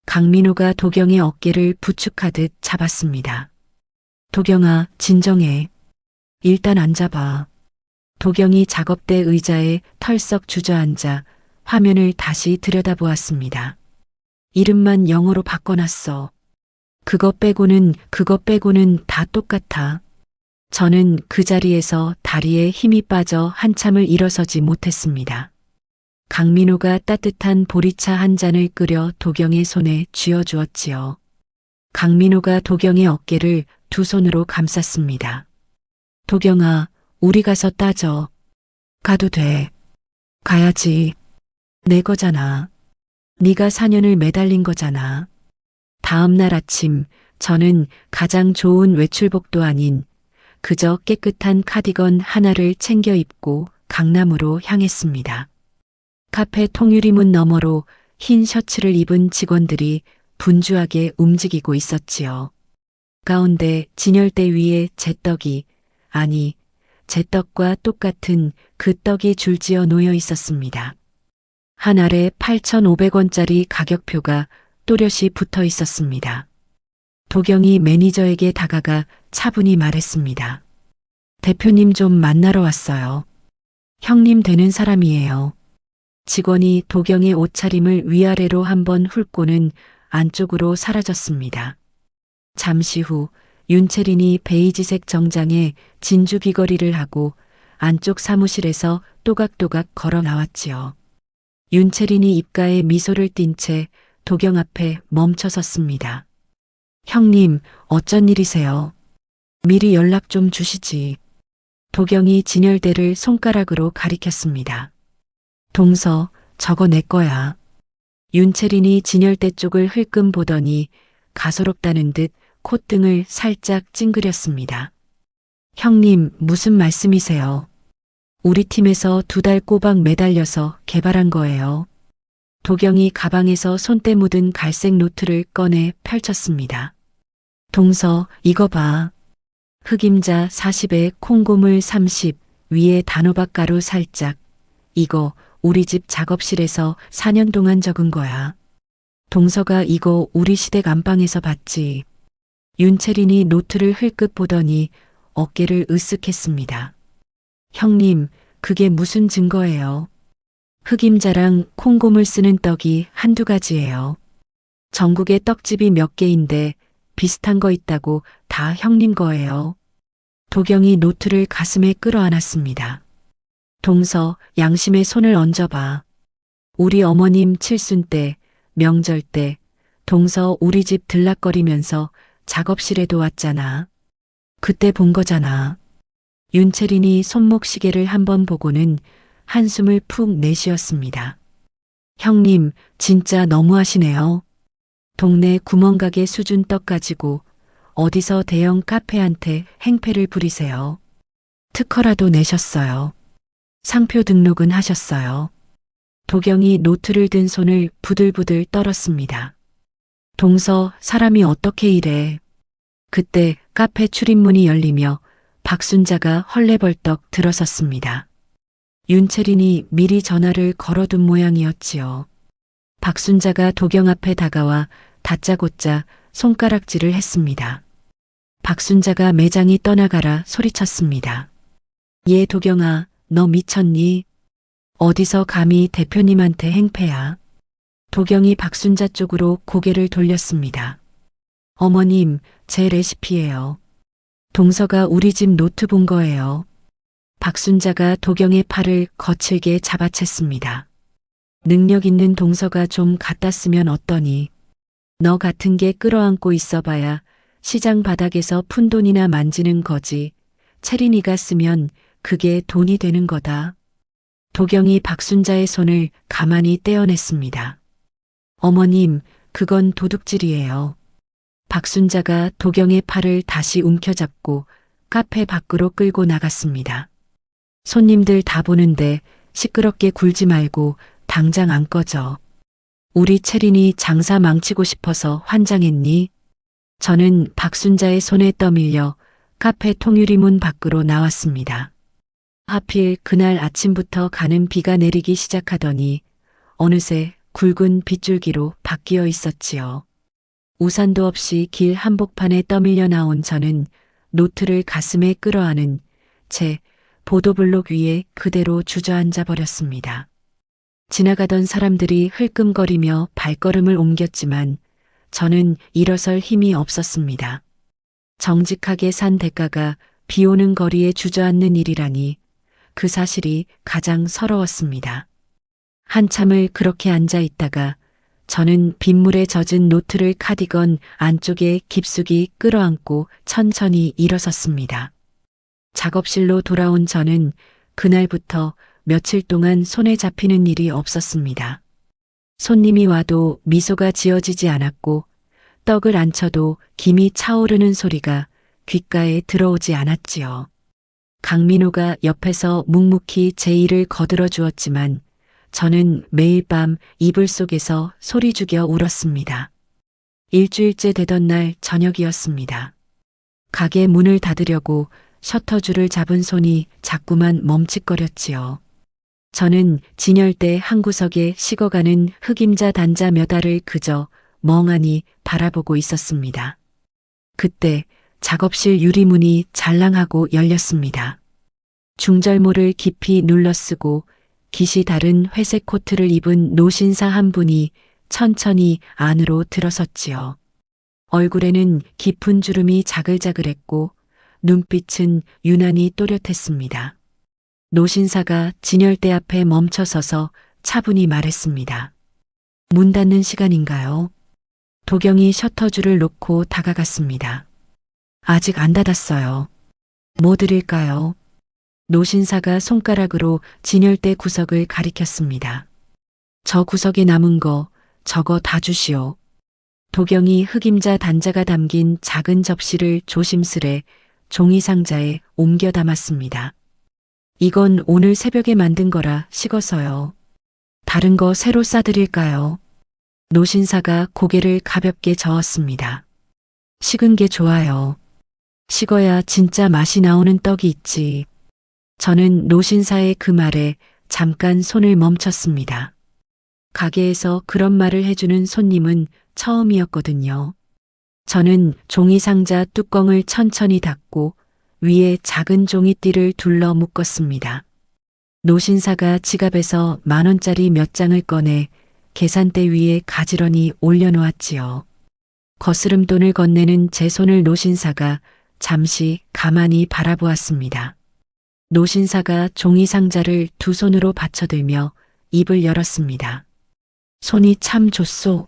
S1: 강민호가 도경의 어깨를 부축하듯 잡았습니다. 도경아, 진정해. 일단 앉아봐. 도경이 작업대 의자에 털썩 주저앉아 화면을 다시 들여다보았습니다. 이름만 영어로 바꿔놨어. 그거 빼고는 다 똑같아. 저는 그 자리에서 다리에 힘이 빠져 한참을 일어서지 못했습니다. 강민호가 따뜻한 보리차 한 잔을 끓여 도경의 손에 쥐어주었지요. 강민호가 도경의 어깨를 두 손으로 감쌌습니다. 도경아, 우리 가서 따져. 가도 돼. 가야지. 내 거잖아. 네가 4년을 매달린 거잖아. 다음 날 아침 저는 가장 좋은 외출복도 아닌 그저 깨끗한 카디건 하나를 챙겨 입고 강남으로 향했습니다. 카페 통유리문 너머로 흰 셔츠를 입은 직원들이 분주하게 움직이고 있었지요. 가운데 진열대 위에 제 떡이, 아니, 제 떡과 똑같은 그 떡이 줄지어 놓여 있었습니다. 한 알에 8,500원짜리 가격표가 또렷이 붙어 있었습니다. 도경이 매니저에게 다가가 차분히 말했습니다. 대표님 좀 만나러 왔어요. 형님 되는 사람이에요. 직원이 도경의 옷차림을 위아래로 한번 훑고는 안쪽으로 사라졌습니다. 잠시 후 윤채린이 베이지색 정장에 진주 귀걸이를 하고 안쪽 사무실에서 또각또각 걸어 나왔지요. 윤채린이 입가에 미소를 띤 채 도경 앞에 멈춰 섰습니다. 형님, 어쩐 일이세요? 미리 연락 좀 주시지. 도경이 진열대를 손가락으로 가리켰습니다. 동서, 저거 내 거야. 윤채린이 진열대 쪽을 흘끔 보더니 가소롭다는 듯 콧등을 살짝 찡그렸습니다. 형님, 무슨 말씀이세요? 우리 팀에서 2달 꼬박 매달려서 개발한 거예요. 도경이 가방에서 손때 묻은 갈색 노트를 꺼내 펼쳤습니다. 동서, 이거 봐. 흑임자 40에 콩고물 30, 위에 단호박 가루 살짝. 이거 우리 집 작업실에서 4년 동안 적은 거야. 동서가 이거 우리 시댁 안방에서 봤지. 윤채린이 노트를 흘끗 보더니 어깨를 으쓱했습니다. 형님, 그게 무슨 증거예요? 흑임자랑 콩고물 쓰는 떡이 한두 가지예요. 전국에 떡집이 몇 개인데 비슷한 거 있다고 다 형님 거예요. 도경이 노트를 가슴에 끌어안았습니다. 동서, 양심에 손을 얹어봐. 우리 어머님 칠순 때, 명절 때, 동서 우리 집 들락거리면서 작업실에도 왔잖아. 그때 본 거잖아. 윤채린이 손목 시계를 한번 보고는 한숨을 푹 내쉬었습니다. 형님, 진짜 너무하시네요. 동네 구멍가게 수준 떡 가지고 어디서 대형 카페한테 행패를 부리세요. 특허라도 내셨어요. 상표 등록은 하셨어요. 도경이 노트를 든 손을 부들부들 떨었습니다. 동서, 사람이 어떻게 이래. 그때 카페 출입문이 열리며 박순자가 헐레벌떡 들어섰습니다. 윤채린이 미리 전화를 걸어둔 모양이었지요. 박순자가 도경 앞에 다가와 다짜고짜 손가락질을 했습니다. 박순자가 매장이 떠나가라 소리쳤습니다. 얘 도경아, 너 미쳤니? 어디서 감히 대표님한테 행패야? 도경이 박순자 쪽으로 고개를 돌렸습니다. 어머님, 제 레시피예요. 동서가 우리 집 노트 본 거예요. 박순자가 도경의 팔을 거칠게 잡아챘습니다. 능력 있는 동서가 좀 갖다 쓰면 어떠니? 너 같은 게 끌어안고 있어봐야 시장 바닥에서 푼돈이나 만지는 거지. 채린이가 쓰면 그게 돈이 되는 거다. 도경이 박순자의 손을 가만히 떼어냈습니다. 어머님, 그건 도둑질이에요. 박순자가 도경의 팔을 다시 움켜잡고 카페 밖으로 끌고 나갔습니다. 손님들 다 보는데 시끄럽게 굴지 말고 당장 안 꺼져. 우리 채린이 장사 망치고 싶어서 환장했니? 저는 박순자의 손에 떠밀려 카페 통유리문 밖으로 나왔습니다. 하필 그날 아침부터 가는 비가 내리기 시작하더니 어느새 굵은 빗줄기로 바뀌어 있었지요. 우산도 없이 길 한복판에 떠밀려 나온 저는 노트를 가슴에 끌어안은 채 보도블록 위에 그대로 주저앉아 버렸습니다. 지나가던 사람들이 흘끔거리며 발걸음을 옮겼지만 저는 일어설 힘이 없었습니다. 정직하게 산 대가가 비 오는 거리에 주저앉는 일이라니 그 사실이 가장 서러웠습니다. 한참을 그렇게 앉아 있다가 저는 빗물에 젖은 노트를 카디건 안쪽에 깊숙이 끌어안고 천천히 일어섰습니다. 작업실로 돌아온 저는 그날부터 며칠 동안 손에 잡히는 일이 없었습니다. 손님이 와도 미소가 지어지지 않았고 떡을 안 쳐도 김이 차오르는 소리가 귓가에 들어오지 않았지요. 강민호가 옆에서 묵묵히 제 일을 거들어 주었지만 저는 매일 밤 이불 속에서 소리 죽여 울었습니다. 일주일째 되던 날 저녁이었습니다. 가게 문을 닫으려고 셔터줄을 잡은 손이 자꾸만 멈칫거렸지요. 저는 진열대 한 구석에 식어가는 흑임자 단자 몇 알을 그저 멍하니 바라보고 있었습니다. 그때 작업실 유리문이 잘랑하고 열렸습니다. 중절모를 깊이 눌러쓰고 깃이 다른 회색 코트를 입은 노신사 한 분이 천천히 안으로 들어섰지요. 얼굴에는 깊은 주름이 자글자글했고 눈빛은 유난히 또렷했습니다. 노신사가 진열대 앞에 멈춰서서 차분히 말했습니다. 문 닫는 시간인가요? 도경이 셔터줄을 놓고 다가갔습니다. 아직 안 닫았어요. 뭐 드릴까요? 노신사가 손가락으로 진열대 구석을 가리켰습니다. 저 구석에 남은 거 저거 다 주시오. 도경이 흑임자 단자가 담긴 작은 접시를 조심스레 종이 상자에 옮겨 담았습니다. 이건 오늘 새벽에 만든 거라 식어서요. 다른 거 새로 싸드릴까요? 노신사가 고개를 가볍게 저었습니다. 식은 게 좋아요. 식어야 진짜 맛이 나오는 떡이 있지. 저는 노신사의 그 말에 잠깐 손을 멈췄습니다. 가게에서 그런 말을 해주는 손님은 처음이었거든요. 저는 종이 상자 뚜껑을 천천히 닫고 위에 작은 종이띠를 둘러 묶었습니다. 노신사가 지갑에서 10,000원짜리 몇 장을 꺼내 계산대 위에 가지런히 올려놓았지요. 거스름돈을 건네는 제 손을 노신사가 잠시 가만히 바라보았습니다. 노신사가 종이 상자를 두 손으로 받쳐들며 입을 열었습니다. 손이 참 좋소.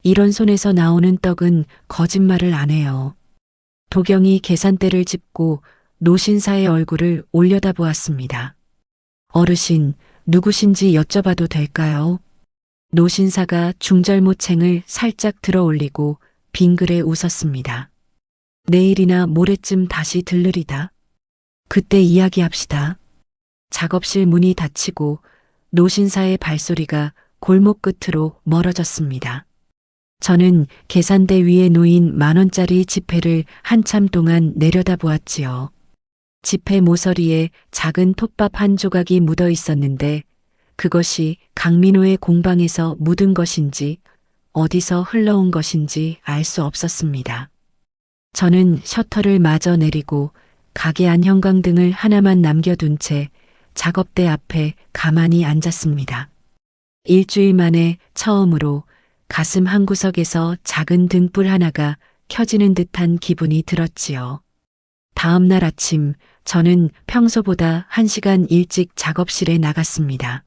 S1: 이런 손에서 나오는 떡은 거짓말을 안 해요. 도경이 계산대를 짚고 노신사의 얼굴을 올려다보았습니다. 어르신, 누구신지 여쭤봐도 될까요? 노신사가 중절모챙을 살짝 들어 올리고 빙그레 웃었습니다. 내일이나 모레쯤 다시 들르리다. 그때 이야기합시다. 작업실 문이 닫히고 노신사의 발소리가 골목 끝으로 멀어졌습니다. 저는 계산대 위에 놓인 10,000원짜리 지폐를 한참 동안 내려다보았지요. 지폐 모서리에 작은 톱밥 한 조각이 묻어 있었는데 그것이 강민호의 공방에서 묻은 것인지 어디서 흘러온 것인지 알 수 없었습니다. 저는 셔터를 마저 내리고 가게 안 형광등을 하나만 남겨둔 채 작업대 앞에 가만히 앉았습니다. 일주일 만에 처음으로 가슴 한구석에서 작은 등불 하나가 켜지는 듯한 기분이 들었지요. 다음 날 아침 저는 평소보다 1시간 일찍 작업실에 나갔습니다.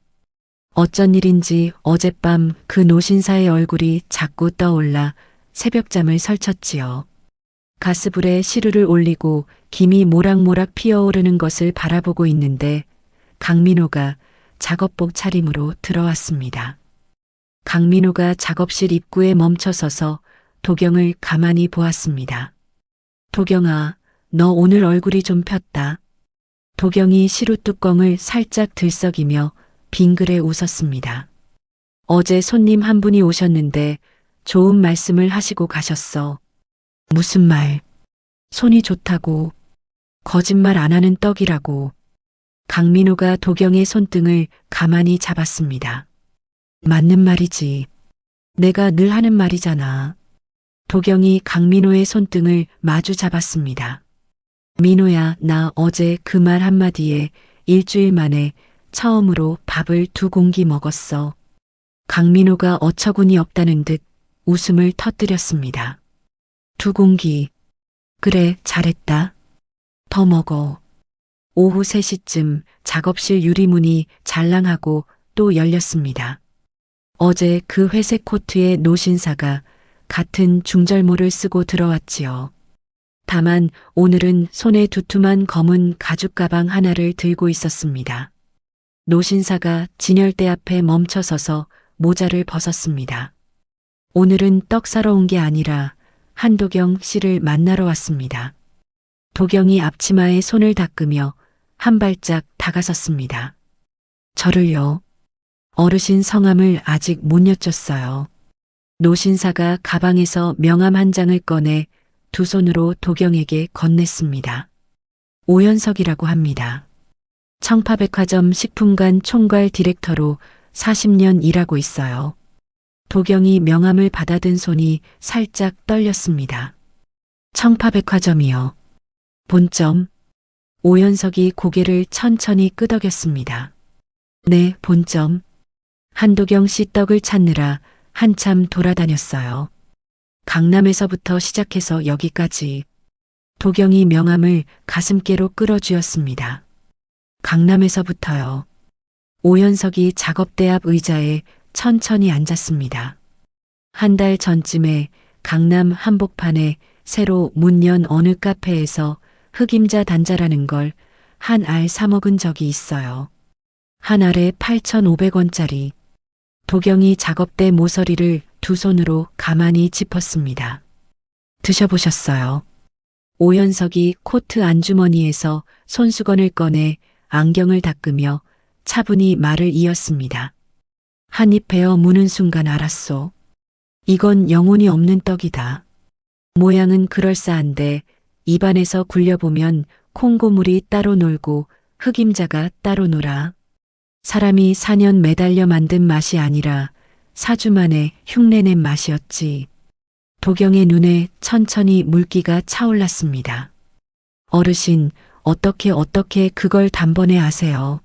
S1: 어쩐 일인지 어젯밤 그 노신사의 얼굴이 자꾸 떠올라 새벽잠을 설쳤지요. 가스불에 시루를 올리고 김이 모락모락 피어오르는 것을 바라보고 있는데 강민호가 작업복 차림으로 들어왔습니다. 강민호가 작업실 입구에 멈춰서서 도경을 가만히 보았습니다. 도경아, 너 오늘 얼굴이 좀 폈다. 도경이 시루 뚜껑을 살짝 들썩이며 빙그레 웃었습니다. 어제 손님 한 분이 오셨는데 좋은 말씀을 하시고 가셨어. 무슨 말? 손이 좋다고. 거짓말 안 하는 떡이라고. 강민호가 도경의 손등을 가만히 잡았습니다. 맞는 말이지. 내가 늘 하는 말이잖아. 도경이 강민호의 손등을 마주 잡았습니다. 민호야, 나 어제 그 말 한마디에 일주일 만에 처음으로 밥을 2공기 먹었어. 강민호가 어처구니 없다는 듯 웃음을 터뜨렸습니다. 2공기. 그래, 잘했다. 더 먹어. 오후 3시쯤 작업실 유리문이 잘랑하고 또 열렸습니다. 어제 그 회색 코트의 노신사가 같은 중절모를 쓰고 들어왔지요. 다만 오늘은 손에 두툼한 검은 가죽 가방 하나를 들고 있었습니다. 노신사가 진열대 앞에 멈춰서서 모자를 벗었습니다. 오늘은 떡 사러 온 게 아니라 한도경 씨를 만나러 왔습니다. 도경이 앞치마에 손을 닦으며 한 발짝 다가섰습니다. 저를요. 어르신 성함을 아직 못 여쭸어요. 노신사가 가방에서 명함 한 장을 꺼내 두 손으로 도경에게 건넸습니다. 오연석이라고 합니다. 청파백화점 식품관 총괄 디렉터로 40년 일하고 있어요. 도경이 명함을 받아든 손이 살짝 떨렸습니다. 청파백화점이요. 본점. 오연석이 고개를 천천히 끄덕였습니다. 네, 본점. 한도경 씨 떡을 찾느라 한참 돌아다녔어요. 강남에서부터 시작해서 여기까지. 도경이 명함을 가슴께로 끌어쥐었습니다. 강남에서부터요. 오연석이 작업대 앞 의자에 천천히 앉았습니다. 한 달 전쯤에 강남 한복판에 새로 문 연 어느 카페에서 흑임자 단자라는 걸 한 알 사 먹은 적이 있어요. 한 알에 8,500원짜리. 도경이 작업대 모서리를 두 손으로 가만히 짚었습니다. 드셔보셨어요? 오연석이 코트 안주머니에서 손수건을 꺼내 안경을 닦으며 차분히 말을 이었습니다. 한 입 베어 무는 순간 알았소. 이건 영혼이 없는 떡이다. 모양은 그럴싸한데 입안에서 굴려보면 콩고물이 따로 놀고 흑임자가 따로 놀아. 사람이 4년 매달려 만든 맛이 아니라 4주 만에 흉내낸 맛이었지. 도경의 눈에 천천히 물기가 차올랐습니다. 어르신, 어떻게 그걸 단번에 아세요?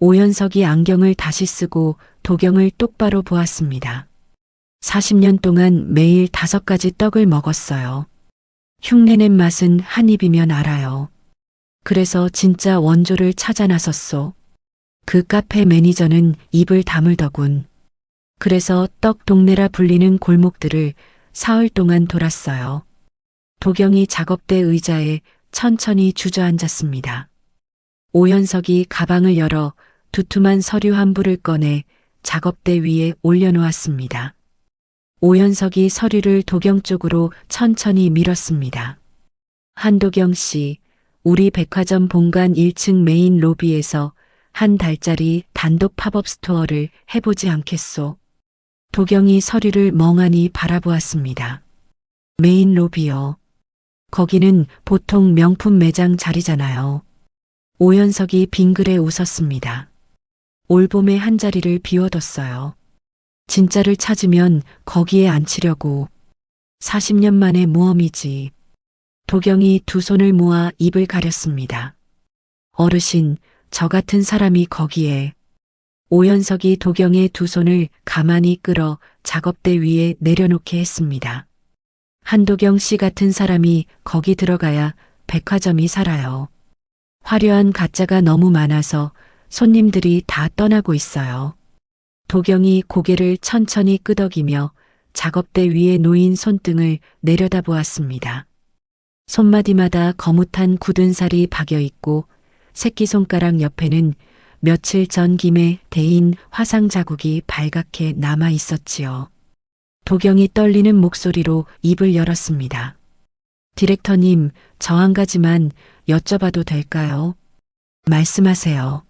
S1: 오연석이 안경을 다시 쓰고 도경을 똑바로 보았습니다. 40년 동안 매일 5가지 떡을 먹었어요. 흉내낸 맛은 한 입이면 알아요. 그래서 진짜 원조를 찾아 나섰소. 그 카페 매니저는 입을 다물더군. 그래서 떡 동네라 불리는 골목들을 사흘 동안 돌았어요. 도경이 작업대 의자에 천천히 주저앉았습니다. 오연석이 가방을 열어 두툼한 서류 한 부를 꺼내 작업대 위에 올려놓았습니다. 오연석이 서류를 도경 쪽으로 천천히 밀었습니다. 한도경 씨, 우리 백화점 본관 1층 메인 로비에서 한 달짜리 단독 팝업 스토어를 해보지 않겠소? 도경이 서류를 멍하니 바라보았습니다. 메인 로비요. 거기는 보통 명품 매장 자리잖아요. 오연석이 빙그레 웃었습니다. 올봄에 한 자리를 비워뒀어요. 진짜를 찾으면 거기에 앉히려고. 40년 만의 모험이지. 도경이 두 손을 모아 입을 가렸습니다. 어르신, 저 같은 사람이 거기에. 오연석이 도경의 두 손을 가만히 끌어 작업대 위에 내려놓게 했습니다. 한도경 씨 같은 사람이 거기 들어가야 백화점이 살아요. 화려한 가짜가 너무 많아서 손님들이 다 떠나고 있어요. 도경이 고개를 천천히 끄덕이며 작업대 위에 놓인 손등을 내려다보았습니다. 손마디마다 거뭇한 굳은 살이 박여 있고 새끼손가락 옆에는 며칠 전 김에 대인 화상 자국이 발갛게 남아 있었지요. 도경이 떨리는 목소리로 입을 열었습니다. 디렉터님, 저 한 가지만 여쭤봐도 될까요? 말씀하세요.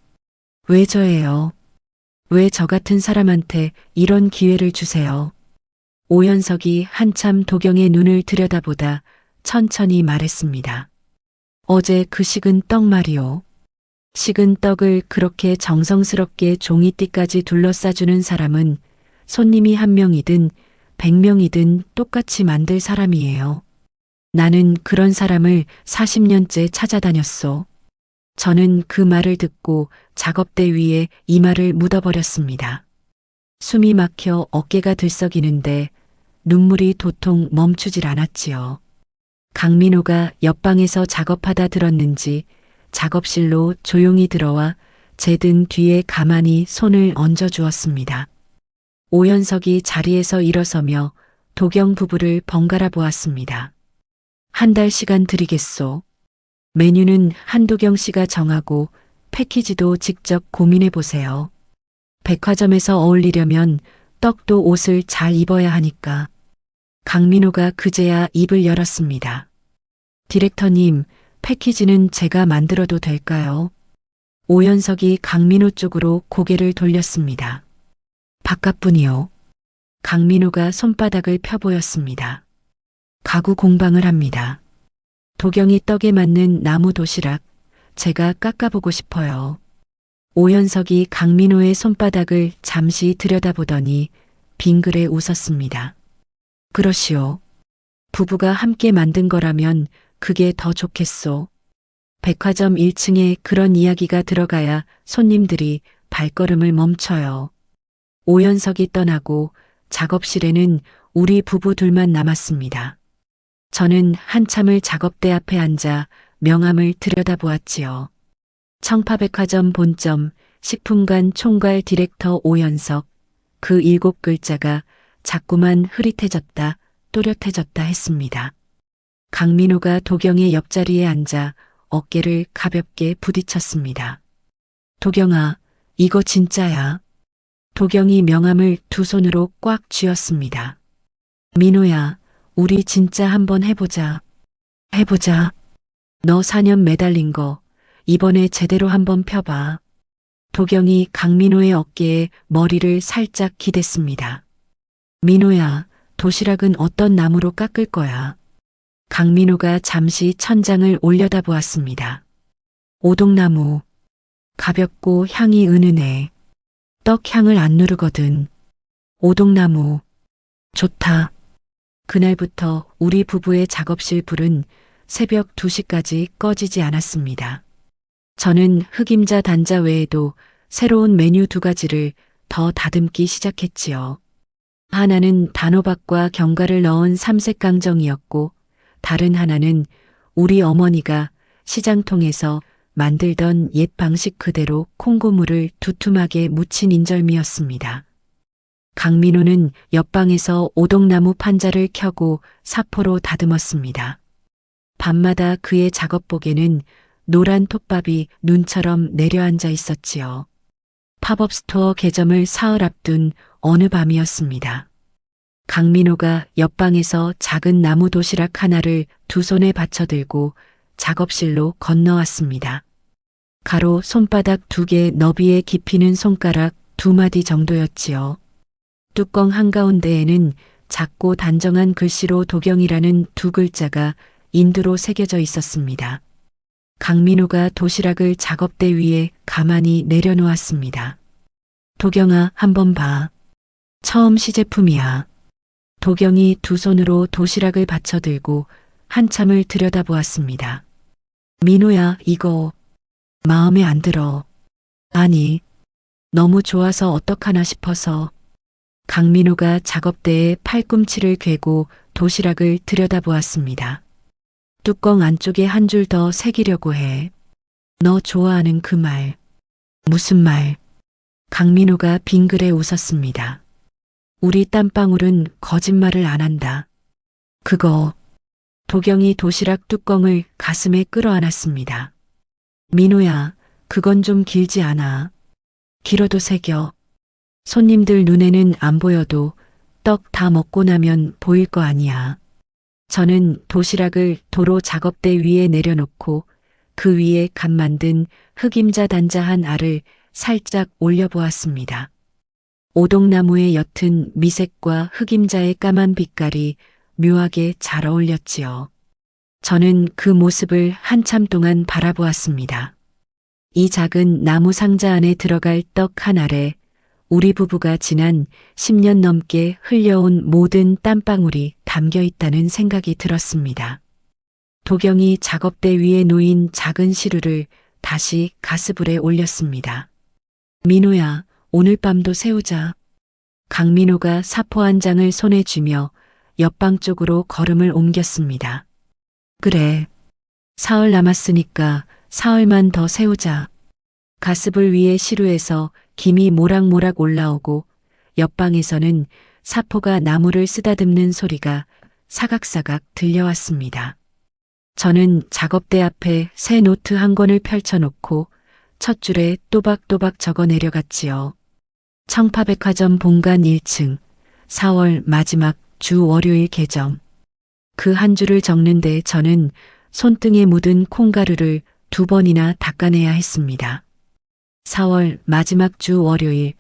S1: 왜 저예요? 왜 저 같은 사람한테 이런 기회를 주세요? 오연석이 한참 도경의 눈을 들여다보다 천천히 말했습니다. 어제 그 식은 떡 말이오. 식은 떡을 그렇게 정성스럽게 종이띠까지 둘러싸주는 사람은 손님이 1명이든 100명이든 똑같이 만들 사람이에요. 나는 그런 사람을 40년째 찾아다녔소. 저는 그 말을 듣고 작업대 위에 이마를 묻어버렸습니다. 숨이 막혀 어깨가 들썩이는데 눈물이 도통 멈추질 않았지요. 강민호가 옆방에서 작업하다 들었는지 작업실로 조용히 들어와 제 등 뒤에 가만히 손을 얹어 주었습니다. 오연석이 자리에서 일어서며 도경 부부를 번갈아 보았습니다. 한 달 시간 드리겠소. 메뉴는 한도경 씨가 정하고 패키지도 직접 고민해 보세요. 백화점에서 어울리려면 떡도 옷을 잘 입어야 하니까. 강민호가 그제야 입을 열었습니다. 디렉터님, 패키지는 제가 만들어도 될까요? 오연석이 강민호 쪽으로 고개를 돌렸습니다. 바깥분이요. 강민호가 손바닥을 펴보였습니다. 가구 공방을 합니다. 도경이 떡에 맞는 나무 도시락, 제가 깎아보고 싶어요. 오연석이 강민호의 손바닥을 잠시 들여다보더니 빙그레 웃었습니다. 그러시오. 부부가 함께 만든 거라면 그게 더 좋겠소. 백화점 1층에 그런 이야기가 들어가야 손님들이 발걸음을 멈춰요. 오연석이 떠나고 작업실에는 우리 부부 둘만 남았습니다. 저는 한참을 작업대 앞에 앉아 명함을 들여다보았지요. 청파백화점 본점 식품관 총괄 디렉터 오연석, 그 7글자가 자꾸만 흐릿해졌다 또렷해졌다 했습니다. 강민호가 도경의 옆자리에 앉아 어깨를 가볍게 부딪혔습니다. 도경아, 이거 진짜야. 도경이 명함을 두 손으로 꽉 쥐었습니다. 민호야, 우리 진짜 한번 해보자. 해보자. 너 4년 매달린 거 이번에 제대로 한번 펴봐. 도경이 강민호의 어깨에 머리를 살짝 기댔습니다. 민호야, 도시락은 어떤 나무로 깎을 거야? 강민호가 잠시 천장을 올려다보았습니다. 오동나무. 가볍고 향이 은은해. 떡향을 안 누르거든. 오동나무. 좋다. 그날부터 우리 부부의 작업실 불은 새벽 2시까지 꺼지지 않았습니다. 저는 흑임자 단자 외에도 새로운 메뉴 2가지를 더 다듬기 시작했지요. 하나는 단호박과 견과를 넣은 삼색강정이었고 다른 하나는 우리 어머니가 시장통에서 만들던 옛 방식 그대로 콩고물을 두툼하게 묻힌 인절미였습니다. 강민호는 옆방에서 오동나무 판자를 켜고 사포로 다듬었습니다. 밤마다 그의 작업복에는 노란 톱밥이 눈처럼 내려앉아 있었지요. 팝업 스토어 개점을 사흘 앞둔 어느 밤이었습니다. 강민호가 옆방에서 작은 나무 도시락 하나를 두 손에 받쳐들고 작업실로 건너왔습니다. 가로 손바닥 2개 너비의 깊이는 손가락 2마디 정도였지요. 뚜껑 한가운데에는 작고 단정한 글씨로 도경이라는 2글자가 인두로 새겨져 있었습니다. 강민호가 도시락을 작업대 위에 가만히 내려놓았습니다. 도경아, 한번 봐. 처음 시제품이야. 도경이 두 손으로 도시락을 받쳐들고 한참을 들여다보았습니다. 민호야, 이거 마음에 안 들어. 아니, 너무 좋아서 어떡하나 싶어서. 강민호가 작업대에 팔꿈치를 괴고 도시락을 들여다보았습니다. 뚜껑 안쪽에 한 줄 더 새기려고 해. 너 좋아하는 그 말. 무슨 말? 강민호가 빙그레 웃었습니다. 우리 땀방울은 거짓말을 안 한다. 그거. 도경이 도시락 뚜껑을 가슴에 끌어안았습니다. 민호야, 그건 좀 길지 않아. 길어도 새겨. 손님들 눈에는 안 보여도 떡 다 먹고 나면 보일 거 아니야. 저는 도시락을 도로 작업대 위에 내려놓고 그 위에 갓 만든 흑임자 단자 한 알을 살짝 올려보았습니다. 오동나무의 옅은 미색과 흑임자의 까만 빛깔이 묘하게 잘 어울렸지요. 저는 그 모습을 한참 동안 바라보았습니다. 이 작은 나무 상자 안에 들어갈 떡 한 알에 우리 부부가 지난 10년 넘게 흘려온 모든 땀방울이 담겨 있다는 생각이 들었습니다. 도경이 작업대 위에 놓인 작은 시루를 다시 가스불에 올렸습니다. 민호야, 오늘 밤도 새우자. 강민호가 사포 한 장을 손에 쥐며 옆방 쪽으로 걸음을 옮겼습니다. 그래. 사흘 남았으니까 사흘만 더 새우자. 가스불 위에 시루에서 김이 모락모락 올라오고 옆방에서는 사포가 나무를 쓰다듬는 소리가 사각사각 들려왔습니다. 저는 작업대 앞에 새 노트 한 권을 펼쳐놓고 첫 줄에 또박또박 적어 내려갔지요. 청파백화점 본관 1층 4월 마지막 주 월요일 개점. 그 한 줄을 적는데 저는 손등에 묻은 콩가루를 2번이나 닦아내야 했습니다. 4월 마지막 주 월요일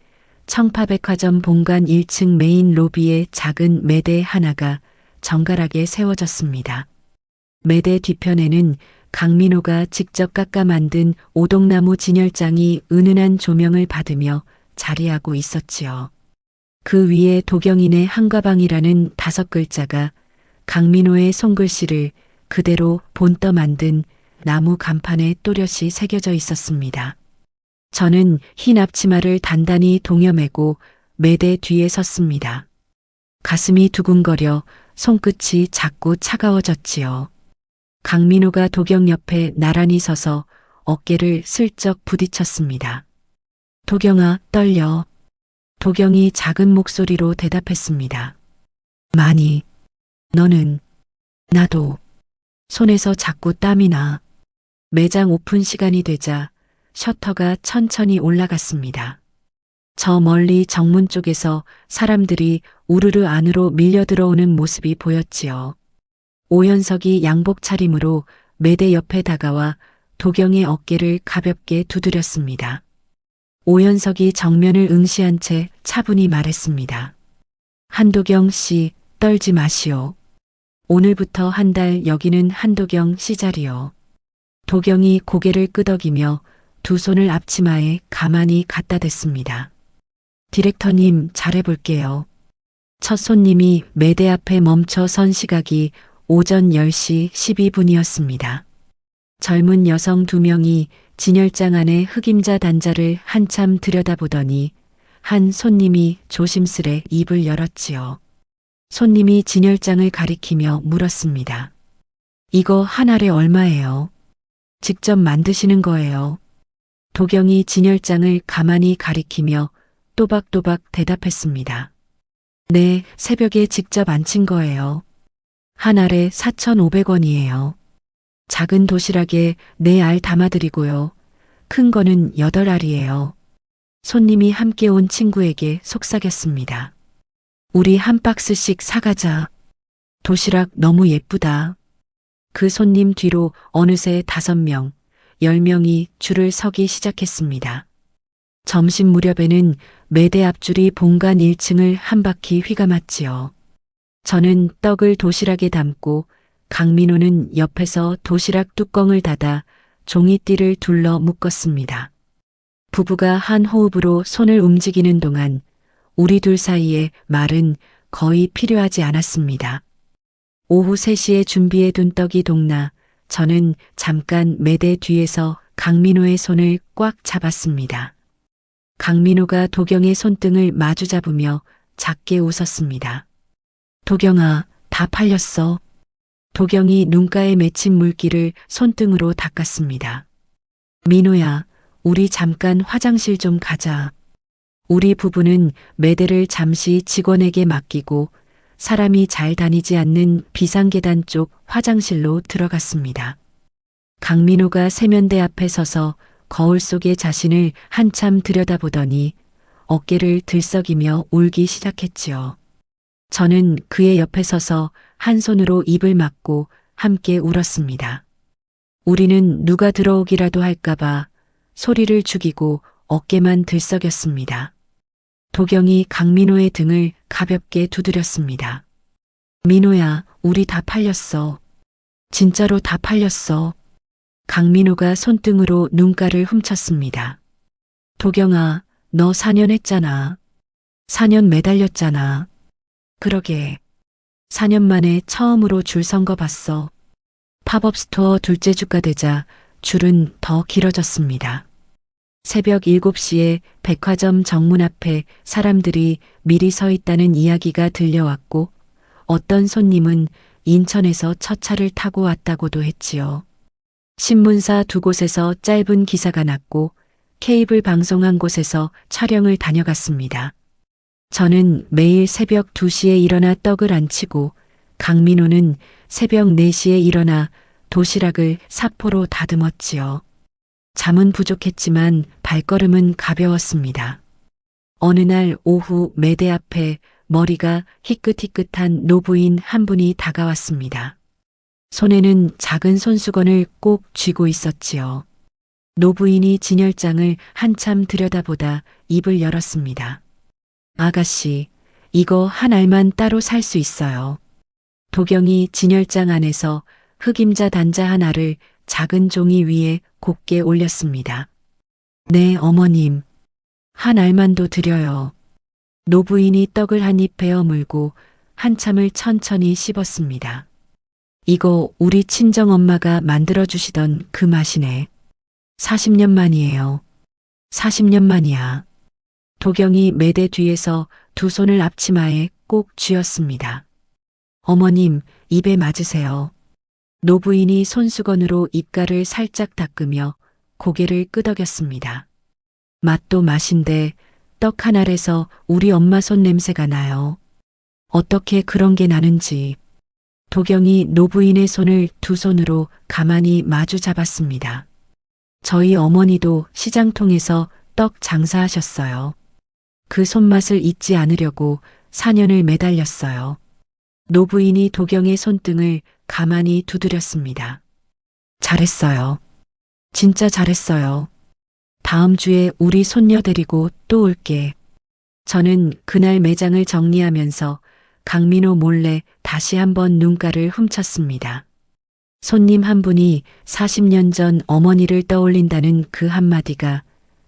S1: 청파백화점 본관 1층 메인 로비에 작은 매대 하나가 정갈하게 세워졌습니다. 매대 뒤편에는 강민호가 직접 깎아 만든 오동나무 진열장이 은은한 조명을 받으며 자리하고 있었지요. 그 위에 도경인의 한가방이라는 5글자가 강민호의 손글씨를 그대로 본떠 만든 나무 간판에 또렷이 새겨져 있었습니다. 저는 흰 앞치마를 단단히 동여매고 매대 뒤에 섰습니다. 가슴이 두근거려 손끝이 자꾸 차가워졌지요. 강민호가 도경 옆에 나란히 서서 어깨를 슬쩍 부딪혔습니다. 도경아, 떨려. 도경이 작은 목소리로 대답했습니다. 많이. 너는? 나도. 손에서 자꾸 땀이 나. 매장 오픈 시간이 되자 셔터가 천천히 올라갔습니다. 저 멀리 정문 쪽에서 사람들이 우르르 안으로 밀려 들어오는 모습이 보였지요. 오연석이 양복 차림으로 매대 옆에 다가와 도경의 어깨를 가볍게 두드렸습니다. 오연석이 정면을 응시한 채 차분히 말했습니다. 한도경 씨, 떨지 마시오. 오늘부터 한 달 여기는 한도경 씨 자리요. 도경이 고개를 끄덕이며 두 손을 앞치마에 가만히 갖다 댔습니다. 디렉터님, 잘해볼게요. 첫 손님이 매대 앞에 멈춰 선 시각이 오전 10시 12분이었습니다. 젊은 여성 두 명이 진열장 안에 흑임자 단자를 한참 들여다보더니 한 손님이 조심스레 입을 열었지요. 손님이 진열장을 가리키며 물었습니다. 이거 한 알에 얼마예요? 직접 만드시는 거예요. 도경이 진열장을 가만히 가리키며 또박또박 대답했습니다. 네, 새벽에 직접 안친 거예요. 한 알에 4,500원이에요. 작은 도시락에 4알 담아드리고요. 큰 거는 8알이에요. 손님이 함께 온 친구에게 속삭였습니다. 우리 한 박스씩 사가자. 도시락 너무 예쁘다. 그 손님 뒤로 어느새 5명, 10명이 줄을 서기 시작했습니다. 점심 무렵에는 매대 앞줄이 본관 1층을 한 바퀴 휘감았지요. 저는 떡을 도시락에 담고 강민호는 옆에서 도시락 뚜껑을 닫아 종이띠를 둘러 묶었습니다. 부부가 한 호흡으로 손을 움직이는 동안 우리 둘 사이에 말은 거의 필요하지 않았습니다. 오후 3시에 준비해둔 떡이 동나 저는 잠깐 매대 뒤에서 강민호의 손을 꽉 잡았습니다. 강민호가 도경의 손등을 마주 잡으며 작게 웃었습니다. 도경아, 다 팔렸어. 도경이 눈가에 맺힌 물기를 손등으로 닦았습니다. 민호야, 우리 잠깐 화장실 좀 가자. 우리 부부는 매대를 잠시 직원에게 맡기고 사람이 잘 다니지 않는 비상계단 쪽 화장실로 들어갔습니다. 강민호가 세면대 앞에 서서 거울 속의 자신을 한참 들여다보더니 어깨를 들썩이며 울기 시작했지요. 저는 그의 옆에 서서 한 손으로 입을 막고 함께 울었습니다. 우리는 누가 들어오기라도 할까봐 소리를 죽이고 어깨만 들썩였습니다. 도경이 강민호의 등을 가볍게 두드렸습니다. 민호야, 우리 다 팔렸어. 진짜로 다 팔렸어. 강민호가 손등으로 눈가를 훔쳤습니다. 도경아, 너 4년 했잖아. 4년 매달렸잖아. 그러게. 4년 만에 처음으로 줄 선 거 봤어. 팝업 스토어 둘째 주가 되자 줄은 더 길어졌습니다. 새벽 7시에 백화점 정문 앞에 사람들이 미리 서 있다는 이야기가 들려왔고 어떤 손님은 인천에서 첫 차를 타고 왔다고도 했지요. 신문사 2곳에서 짧은 기사가 났고 케이블 방송 한 곳에서 촬영을 다녀갔습니다. 저는 매일 새벽 2시에 일어나 떡을 안치고 강민호는 새벽 4시에 일어나 도시락을 사포로 다듬었지요. 잠은 부족했지만 발걸음은 가벼웠습니다. 어느 날 오후 매대 앞에 머리가 희끗희끗한 노부인 한 분이 다가왔습니다. 손에는 작은 손수건을 꼭 쥐고 있었지요. 노부인이 진열장을 한참 들여다보다 입을 열었습니다. 아가씨, 이거 한 알만 따로 살 수 있어요. 도경이 진열장 안에서 흑임자 단자 한 알을 작은 종이 위에 곱게 올렸습니다. 네, 어머님. 한 알만도 드려요. 노부인이 떡을 한 입 베어 물고 한참을 천천히 씹었습니다. 이거 우리 친정엄마가 만들어주시던 그 맛이네. 40년 만이에요. 40년 만이야. 도경이 매대 뒤에서 두 손을 앞치마에 꼭 쥐었습니다. 어머님, 입에 맞으세요. 노부인이 손수건으로 입가를 살짝 닦으며 고개를 끄덕였습니다. 맛도 맛인데 떡 한 알에서 우리 엄마 손 냄새가 나요. 어떻게 그런 게 나는지. 도경이 노부인의 손을 두 손으로 가만히 마주 잡았습니다. 저희 어머니도 시장통에서 떡 장사하셨어요. 그 손맛을 잊지 않으려고 4년을 매달렸어요. 노부인이 도경의 손등을 가만히 두드렸습니다. 잘했어요. 진짜 잘했어요. 다음 주에 우리 손녀 데리고 또 올게. 저는 그날 매장을 정리하면서 강민호 몰래 다시 한번 눈가를 훔쳤습니다. 손님 한 분이 40년 전 어머니를 떠올린다는 그 한마디가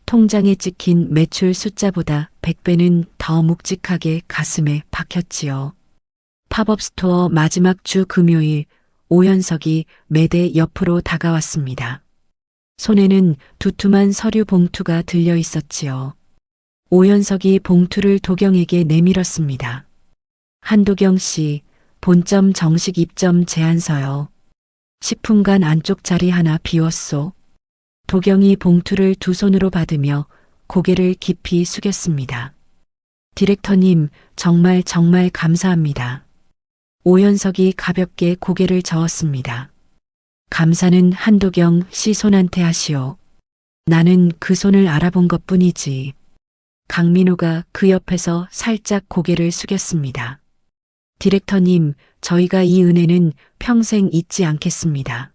S1: 통장에 찍힌 매출 숫자보다 100배는 더 묵직하게 가슴에 박혔지요. 팝업 스토어 마지막 주 금요일, 오현석이 매대 옆으로 다가왔습니다. 손에는 두툼한 서류 봉투가 들려 있었지요. 오현석이 봉투를 도경에게 내밀었습니다. 한도경 씨, 본점 정식 입점 제안서요. 10분간 안쪽 자리 하나 비웠소. 도경이 봉투를 두 손으로 받으며 고개를 깊이 숙였습니다. 디렉터님, 정말 감사합니다. 오현석이 가볍게 고개를 저었습니다. 감사는 한도경 씨 손한테 하시오. 나는 그 손을 알아본 것뿐이지. 강민호가 그 옆에서 살짝 고개를 숙였습니다. 디렉터님, 저희가 이 은혜는 평생 잊지 않겠습니다.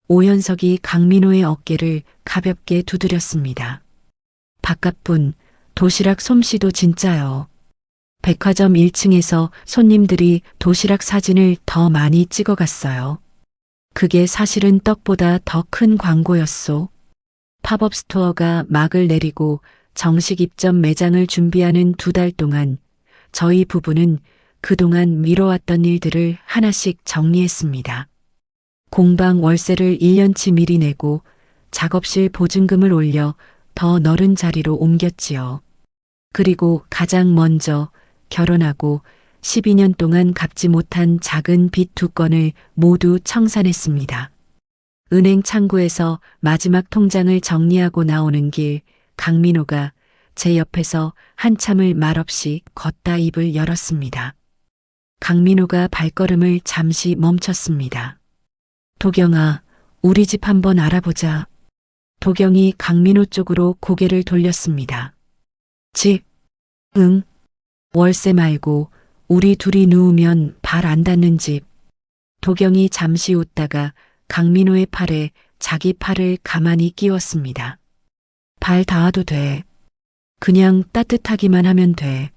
S1: 오현석이 강민호의 어깨를 가볍게 두드렸습니다. 바깥분, 도시락 솜씨도 진짜요. 백화점 1층에서 손님들이 도시락 사진을 더 많이 찍어갔어요. 그게 사실은 떡보다 더 큰 광고였소. 팝업 스토어가 막을 내리고 정식 입점 매장을 준비하는 2달 동안 저희 부부는 그동안 미뤄왔던 일들을 하나씩 정리했습니다. 공방 월세를 1년치 미리 내고 작업실 보증금을 올려 더 넓은 자리로 옮겼지요. 그리고 가장 먼저 결혼하고 12년 동안 갚지 못한 작은 빚 2건을 모두 청산했습니다. 은행 창구에서 마지막 통장을 정리하고 나오는 길, 강민호가 제 옆에서 한참을 말없이 걷다 입을 열었습니다. 강민호가 발걸음을 잠시 멈췄습니다. 도경아, 우리 집 한번 알아보자. 도경이 강민호 쪽으로 고개를 돌렸습니다. 집? 응. 월세 말고 우리 둘이 누우면 발 안 닿는 집. 도경이 잠시 웃다가 강민호의 팔에 자기 팔을 가만히 끼웠습니다. 발 닿아도 돼. 그냥 따뜻하기만 하면 돼.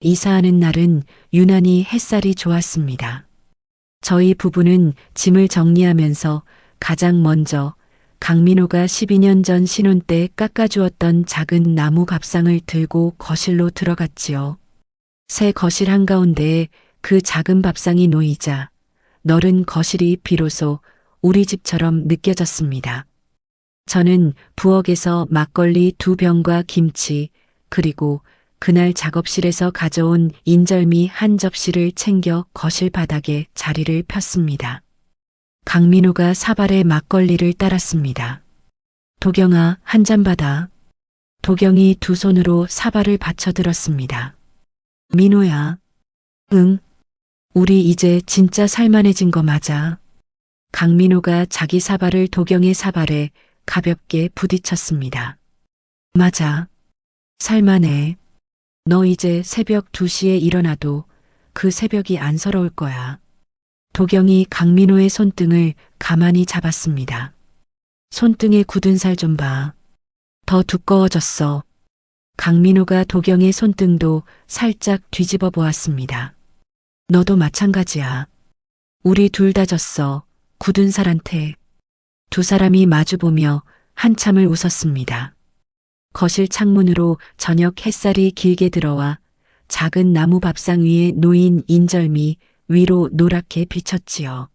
S1: 이사하는 날은 유난히 햇살이 좋았습니다. 저희 부부는 짐을 정리하면서 가장 먼저 강민호가 12년 전 신혼 때 깎아주었던 작은 나무 밥상을 들고 거실로 들어갔지요. 새 거실 한가운데에 그 작은 밥상이 놓이자 넓은 거실이 비로소 우리 집처럼 느껴졌습니다. 저는 부엌에서 막걸리 2병과 김치, 그리고 그날 작업실에서 가져온 인절미 한 접시를 챙겨 거실 바닥에 자리를 폈습니다. 강민호가 사발에 막걸리를 따랐습니다. 도경아, 한 잔 받아. 도경이 두 손으로 사발을 받쳐들었습니다. 민호야. 응. 우리 이제 진짜 살만해진 거 맞아. 강민호가 자기 사발을 도경의 사발에 가볍게 부딪혔습니다. 맞아. 살만해. 너 이제 새벽 2시에 일어나도 그 새벽이 안 서러울 거야. 도경이 강민호의 손등을 가만히 잡았습니다. 손등에 굳은 살 좀 봐. 더 두꺼워졌어. 강민호가 도경의 손등도 살짝 뒤집어 보았습니다. 너도 마찬가지야. 우리 둘 다 졌어. 굳은 살한테. 두 사람이 마주보며 한참을 웃었습니다. 거실 창문으로 저녁 햇살이 길게 들어와 작은 나무 밥상 위에 놓인 인절미 위로 노랗게 비쳤지요.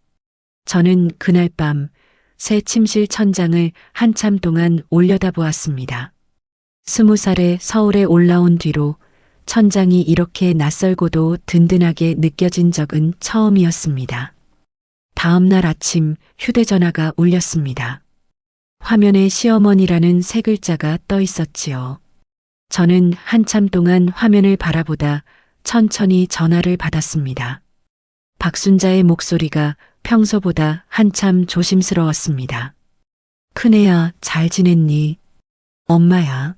S1: 저는 그날 밤 새 침실 천장을 한참 동안 올려다보았습니다. 20살에 서울에 올라온 뒤로 천장이 이렇게 낯설고도 든든하게 느껴진 적은 처음이었습니다. 다음 날 아침 휴대전화가 울렸습니다. 화면에 시어머니라는 세 글자가 떠 있었지요. 저는 한참 동안 화면을 바라보다 천천히 전화를 받았습니다. 박순자의 목소리가 평소보다 한참 조심스러웠습니다. 큰애야, 잘 지냈니? 엄마야.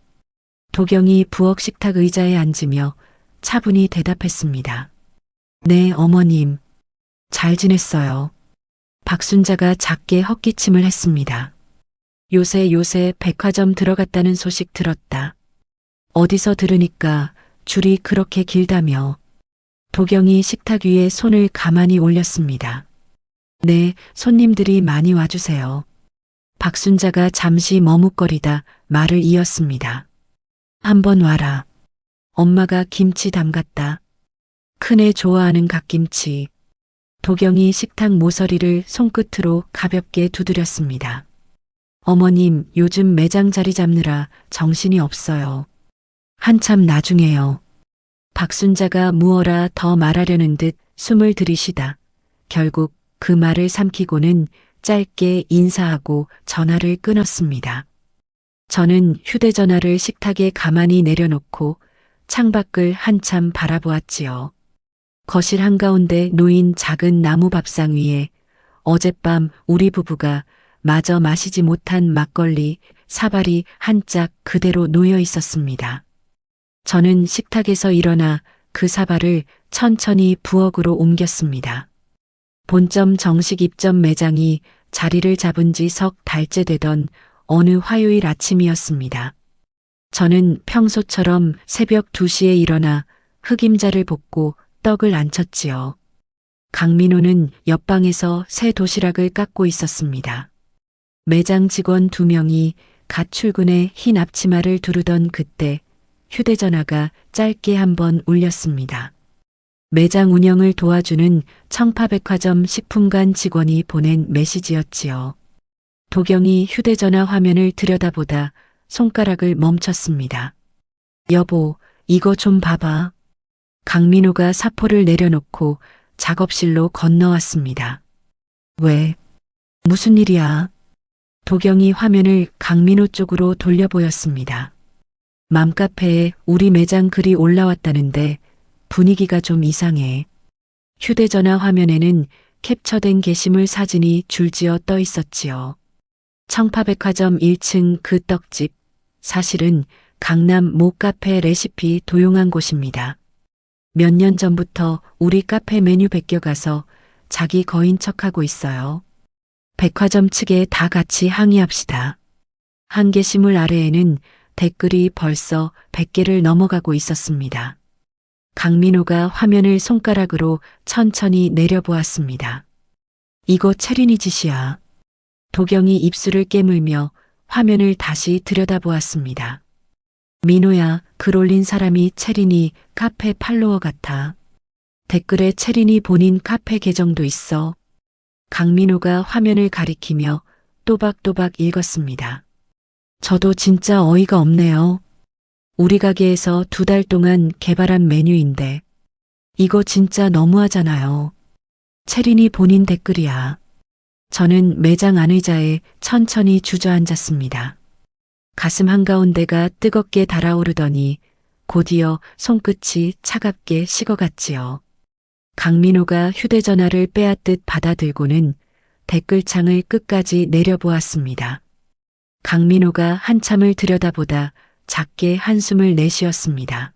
S1: 도경이 부엌 식탁 의자에 앉으며 차분히 대답했습니다. 네, 어머님. 잘 지냈어요. 박순자가 작게 헛기침을 했습니다. 요새 백화점 들어갔다는 소식 들었다. 어디서 들으니까 줄이 그렇게 길다며. 도경이 식탁 위에 손을 가만히 올렸습니다. 네, 손님들이 많이 와주세요. 박순자가 잠시 머뭇거리다 말을 이었습니다. 한번 와라. 엄마가 김치 담갔다. 큰애 좋아하는 갓김치. 도경이 식탁 모서리를 손끝으로 가볍게 두드렸습니다. 어머님, 요즘 매장 자리 잡느라 정신이 없어요. 한참 나중에요. 박순자가 무어라 더 말하려는 듯 숨을 들이쉬다 결국 그 말을 삼키고는 짧게 인사하고 전화를 끊었습니다. 저는 휴대전화를 식탁에 가만히 내려놓고 창밖을 한참 바라보았지요. 거실 한가운데 놓인 작은 나무 밥상 위에 어젯밤 우리 부부가 마저 마시지 못한 막걸리 사발이 한 짝 그대로 놓여 있었습니다. 저는 식탁에서 일어나 그 사발을 천천히 부엌으로 옮겼습니다. 본점 정식 입점 매장이 자리를 잡은 지 석 달째 되던 어느 화요일 아침이었습니다. 저는 평소처럼 새벽 2시에 일어나 흑임자를 볶고 떡을 안쳤지요. 강민호는 옆방에서 새 도시락을 깎고 있었습니다. 매장 직원 2명이 갓 출근해 흰 앞치마를 두르던 그때 휴대전화가 짧게 한번 울렸습니다. 매장 운영을 도와주는 청파백화점 식품관 직원이 보낸 메시지였지요. 도경이 휴대전화 화면을 들여다보다 손가락을 멈췄습니다. 여보, 이거 좀 봐봐. 강민호가 사포를 내려놓고 작업실로 건너왔습니다. 왜? 무슨 일이야? 도경이 화면을 강민호 쪽으로 돌려 보였습니다. 맘카페에 우리 매장 글이 올라왔다는데 분위기가 좀 이상해. 휴대전화 화면에는 캡처된 게시물 사진이 줄지어 떠 있었지요. 청파백화점 1층 그 떡집, 사실은 강남 모 카페 레시피 도용한 곳입니다. 몇 년 전부터 우리 카페 메뉴 베껴가서 자기 거인 척하고 있어요. 백화점 측에 다 같이 항의합시다. 한 게시물 아래에는 댓글이 벌써 100개를 넘어가고 있었습니다. 강민호가 화면을 손가락으로 천천히 내려보았습니다. 이거 채린이 짓이야. 도경이 입술을 깨물며 화면을 다시 들여다보았습니다. 민호야, 글 올린 사람이 채린이 카페 팔로워 같아. 댓글에 채린이 본인 카페 계정도 있어. 강민호가 화면을 가리키며 또박또박 읽었습니다. 저도 진짜 어이가 없네요. 우리 가게에서 2달 동안 개발한 메뉴인데 이거 진짜 너무하잖아요. 채린이 본인 댓글이야. 저는 매장 안의자에 천천히 주저앉았습니다. 가슴 한가운데가 뜨겁게 달아오르더니 곧이어 손끝이 차갑게 식어갔지요. 강민호가 휴대전화를 빼앗듯 받아들고는 댓글창을 끝까지 내려보았습니다. 강민호가 한참을 들여다보다 작게 한숨을 내쉬었습니다.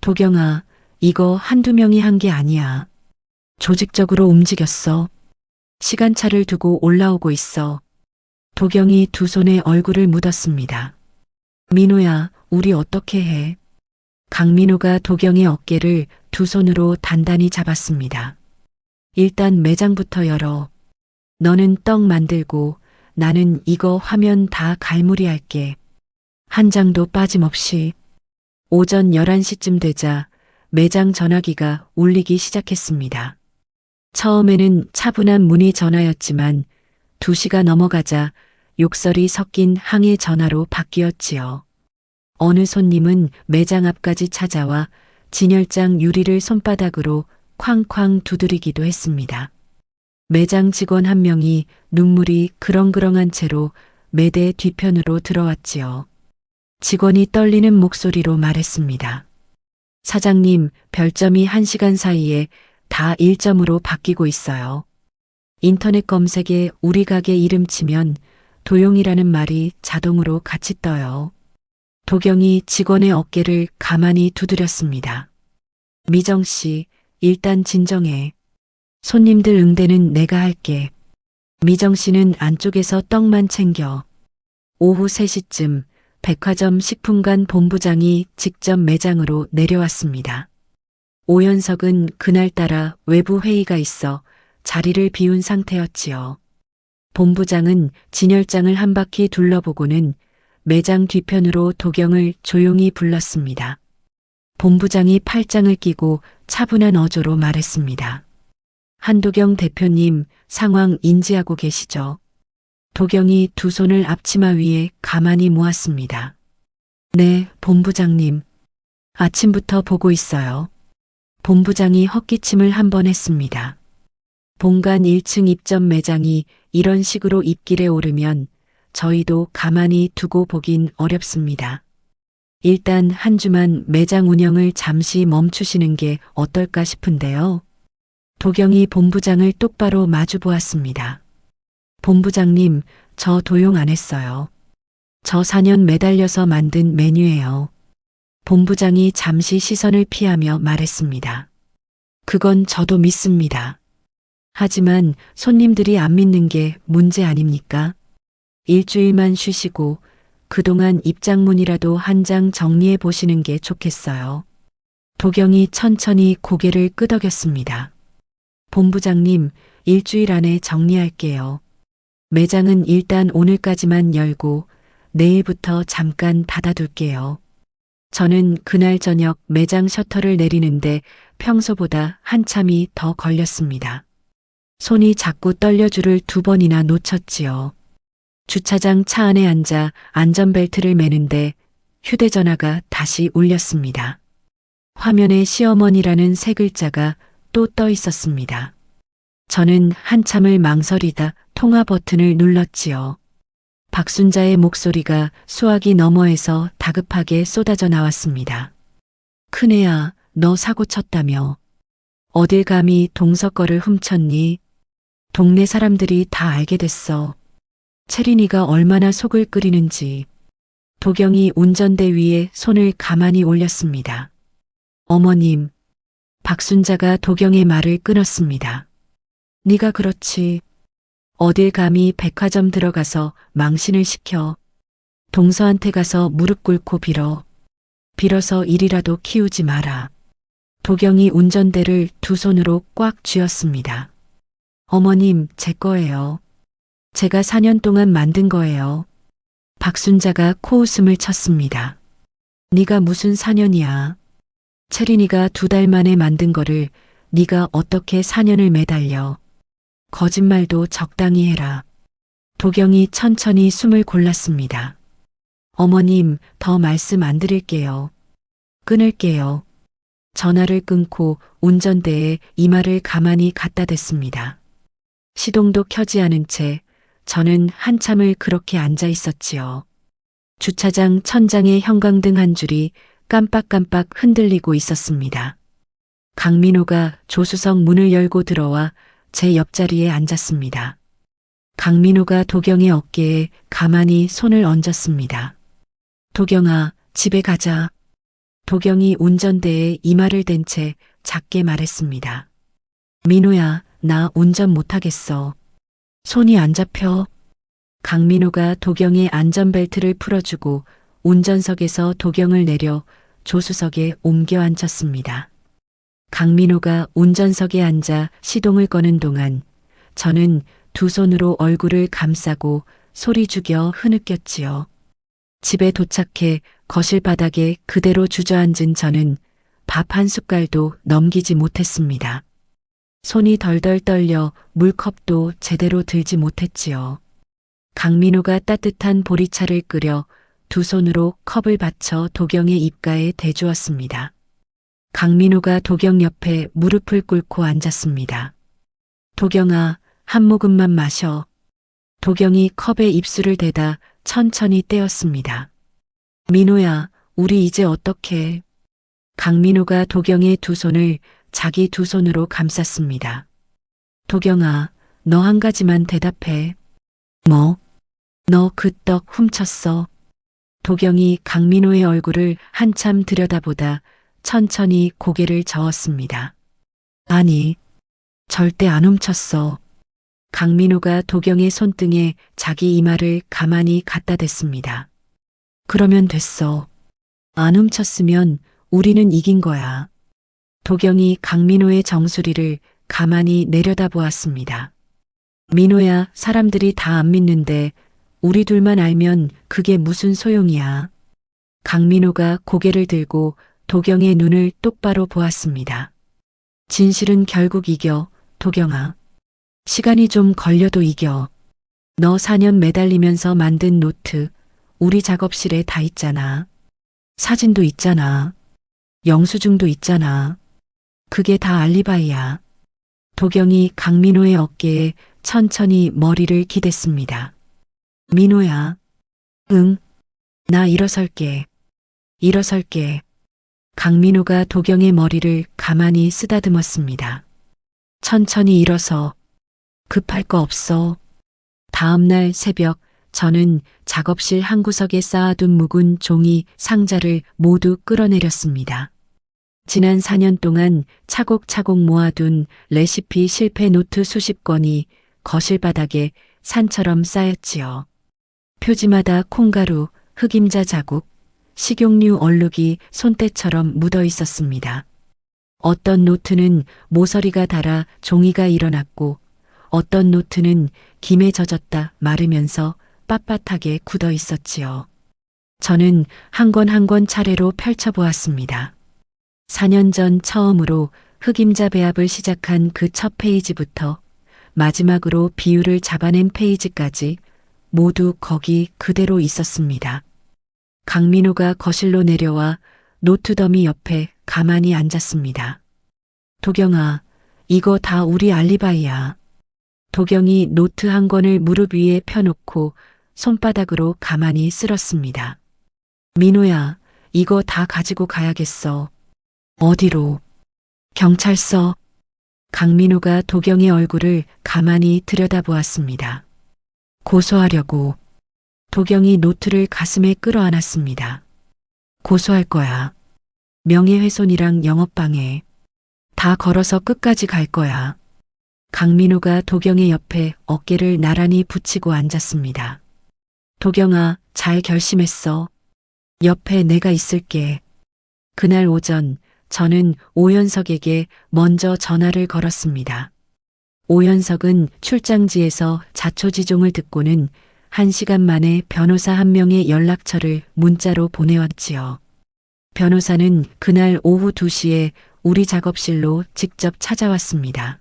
S1: 도경아, 이거 한두 명이 한 게 아니야. 조직적으로 움직였어. 시간차를 두고 올라오고 있어. 도경이 두 손에 얼굴을 묻었습니다. 민호야, 우리 어떻게 해? 강민호가 도경의 어깨를 두 손으로 단단히 잡았습니다. 일단 매장부터 열어. 너는 떡 만들고 나는 이거 화면 다 갈무리할게. 한 장도 빠짐없이. 오전 11시쯤 되자 매장 전화기가 울리기 시작했습니다. 처음에는 차분한 문의 전화였지만 2시가 넘어가자 욕설이 섞인 항해 전화로 바뀌었지요. 어느 손님은 매장 앞까지 찾아와 진열장 유리를 손바닥으로 쾅쾅 두드리기도 했습니다. 매장 직원 한 명이 눈물이 그렁그렁한 채로 매대 뒤편으로 들어왔지요. 직원이 떨리는 목소리로 말했습니다. 사장님, 별점이 1시간 사이에 다 1점으로 바뀌고 있어요. 인터넷 검색에 우리 가게 이름 치면 도용이라는 말이 자동으로 같이 떠요. 도경이 직원의 어깨를 가만히 두드렸습니다. 미정 씨, 일단 진정해. 손님들 응대는 내가 할게. 미정 씨는 안쪽에서 떡만 챙겨. 오후 3시쯤 백화점 식품관 본부장이 직접 매장으로 내려왔습니다. 오연석은 그날따라 외부 회의가 있어 자리를 비운 상태였지요. 본부장은 진열장을 한 바퀴 둘러보고는 매장 뒤편으로 도경을 조용히 불렀습니다. 본부장이 팔짱을 끼고 차분한 어조로 말했습니다. 한도경 대표님, 상황 인지하고 계시죠? 도경이 두 손을 앞치마 위에 가만히 모았습니다. 네, 본부장님. 아침부터 보고 있어요. 본부장이 헛기침을 한 번 했습니다. 본관 1층 입점 매장이 이런 식으로 입길에 오르면 저희도 가만히 두고 보긴 어렵습니다. 일단 한 주만 매장 운영을 잠시 멈추시는 게 어떨까 싶은데요. 도경이 본부장을 똑바로 마주 보았습니다. 본부장님, 저 도용 안 했어요. 저 4년 매달려서 만든 메뉴예요. 본부장이 잠시 시선을 피하며 말했습니다. 그건 저도 믿습니다. 하지만 손님들이 안 믿는 게 문제 아닙니까? 일주일만 쉬시고 그동안 입장문이라도 한 장 정리해 보시는 게 좋겠어요. 도경이 천천히 고개를 끄덕였습니다. 본부장님, 일주일 안에 정리할게요. 매장은 일단 오늘까지만 열고 내일부터 잠깐 닫아둘게요. 저는 그날 저녁 매장 셔터를 내리는데 평소보다 한참이 더 걸렸습니다. 손이 자꾸 떨려 줄을 2번이나 놓쳤지요. 주차장 차 안에 앉아 안전벨트를 매는데 휴대전화가 다시 울렸습니다. 화면에 시어머니라는 3글자가 또 떠 있었습니다. 저는 한참을 망설이다 통화 버튼을 눌렀지요. 박순자의 목소리가 수화기 너머에서 다급하게 쏟아져 나왔습니다. 큰애야, 너 사고 쳤다며. 어딜 감히 동서 거를 훔쳤니? 동네 사람들이 다 알게 됐어. 채린이가 얼마나 속을 끓이는지. 도경이 운전대 위에 손을 가만히 올렸습니다. 어머님. 박순자가 도경의 말을 끊었습니다. 네가 그렇지. 어딜 감히 백화점 들어가서 망신을 시켜. 동서한테 가서 무릎 꿇고 빌어. 빌어서 일이라도 키우지 마라. 도경이 운전대를 2손으로 꽉 쥐었습니다. 어머님, 제 거예요. 제가 4년 동안 만든 거예요. 박순자가 코웃음을 쳤습니다. 네가 무슨 4년이야. 채린이가 2달 만에 만든 거를 네가 어떻게 4년을 매달려. 거짓말도 적당히 해라. 도경이 천천히 숨을 골랐습니다. 어머님, 더 말씀 안 드릴게요. 끊을게요. 전화를 끊고 운전대에 이마를 가만히 갖다 댔습니다. 시동도 켜지 않은 채 저는 한참을 그렇게 앉아 있었지요. 주차장 천장에 형광등 한 줄이 깜빡깜빡 흔들리고 있었습니다. 강민호가 조수석 문을 열고 들어와 제 옆자리에 앉았습니다. 강민호가 도경의 어깨에 가만히 손을 얹었습니다. 도경아, 집에 가자. 도경이 운전대에 이마를 댄 채 작게 말했습니다. 민호야, 나 운전 못하겠어. 손이 안 잡혀. 강민호가 도경의 안전벨트를 풀어주고 운전석에서 도경을 내려 조수석에 옮겨 앉혔습니다. 강민호가 운전석에 앉아 시동을 거는 동안 저는 2손으로 얼굴을 감싸고 소리 죽여 흐느꼈지요. 집에 도착해 거실 바닥에 그대로 주저앉은 저는 밥 한 숟갈도 넘기지 못했습니다. 손이 덜덜 떨려 물컵도 제대로 들지 못했지요. 강민호가 따뜻한 보리차를 끓여 두 손으로 컵을 받쳐 도경의 입가에 대주었습니다. 강민호가 도경 옆에 무릎을 꿇고 앉았습니다. 도경아, 한 모금만 마셔. 도경이 컵에 입술을 대다 천천히 떼었습니다. 민호야, 우리 이제 어떡해? 강민호가 도경의 두 손을 자기 두 손으로 감쌌습니다. 도경아, 너 한 가지만 대답해. 뭐? 너 그 떡 훔쳤어. 도경이 강민호의 얼굴을 한참 들여다보다 천천히 고개를 저었습니다. 아니, 절대 안 훔쳤어. 강민호가 도경의 손등에 자기 이마를 가만히 갖다 댔습니다. 그러면 됐어. 안 훔쳤으면 우리는 이긴 거야. 도경이 강민호의 정수리를 가만히 내려다보았습니다. 민호야, 사람들이 다 안 믿는데 우리 둘만 알면 그게 무슨 소용이야. 강민호가 고개를 들고 도경의 눈을 똑바로 보았습니다. 진실은 결국 이겨, 도경아. 시간이 좀 걸려도 이겨. 너 4년 매달리면서 만든 노트, 우리 작업실에 다 있잖아. 사진도 있잖아. 영수증도 있잖아. 그게 다 알리바이야. 도경이 강민호의 어깨에 천천히 머리를 기댔습니다. 민호야. 응. 나 일어설게. 일어설게. 강민호가 도경의 머리를 가만히 쓰다듬었습니다. 천천히 일어서. 급할 거 없어. 다음 날 새벽 저는 작업실 한 구석에 쌓아둔 묵은 종이 상자를 모두 끌어내렸습니다. 지난 4년 동안 차곡차곡 모아둔 레시피 실패 노트 수십 건이 거실 바닥에 산처럼 쌓였지요. 표지마다 콩가루, 흑임자 자국, 식용유 얼룩이 손때처럼 묻어 있었습니다. 어떤 노트는 모서리가 닳아 종이가 일어났고 어떤 노트는 김에 젖었다 마르면서 빳빳하게 굳어 있었지요. 저는 한 권 한 권 차례로 펼쳐보았습니다. 4년 전 처음으로 흑임자 배합을 시작한 그 첫 페이지부터 마지막으로 비율을 잡아낸 페이지까지 모두 거기 그대로 있었습니다. 강민호가 거실로 내려와 노트 더미 옆에 가만히 앉았습니다. 도경아, 이거 다 우리 알리바이야. 도경이 노트 한 권을 무릎 위에 펴놓고 손바닥으로 가만히 쓸었습니다. 민호야, 이거 다 가지고 가야겠어. 어디로? 경찰서. 강민호가 도경의 얼굴을 가만히 들여다보았습니다. 고소하려고. 도경이 노트를 가슴에 끌어안았습니다. 고소할 거야. 명예훼손이랑 영업방해. 다 걸어서 끝까지 갈 거야. 강민호가 도경의 옆에 어깨를 나란히 붙이고 앉았습니다. 도경아, 잘 결심했어. 옆에 내가 있을게. 그날 오전 저는 오연석에게 먼저 전화를 걸었습니다. 오연석은 출장지에서 자초지종을 듣고는 1시간 만에 변호사 한 명의 연락처를 문자로 보내왔지요. 변호사는 그날 오후 2시에 우리 작업실로 직접 찾아왔습니다.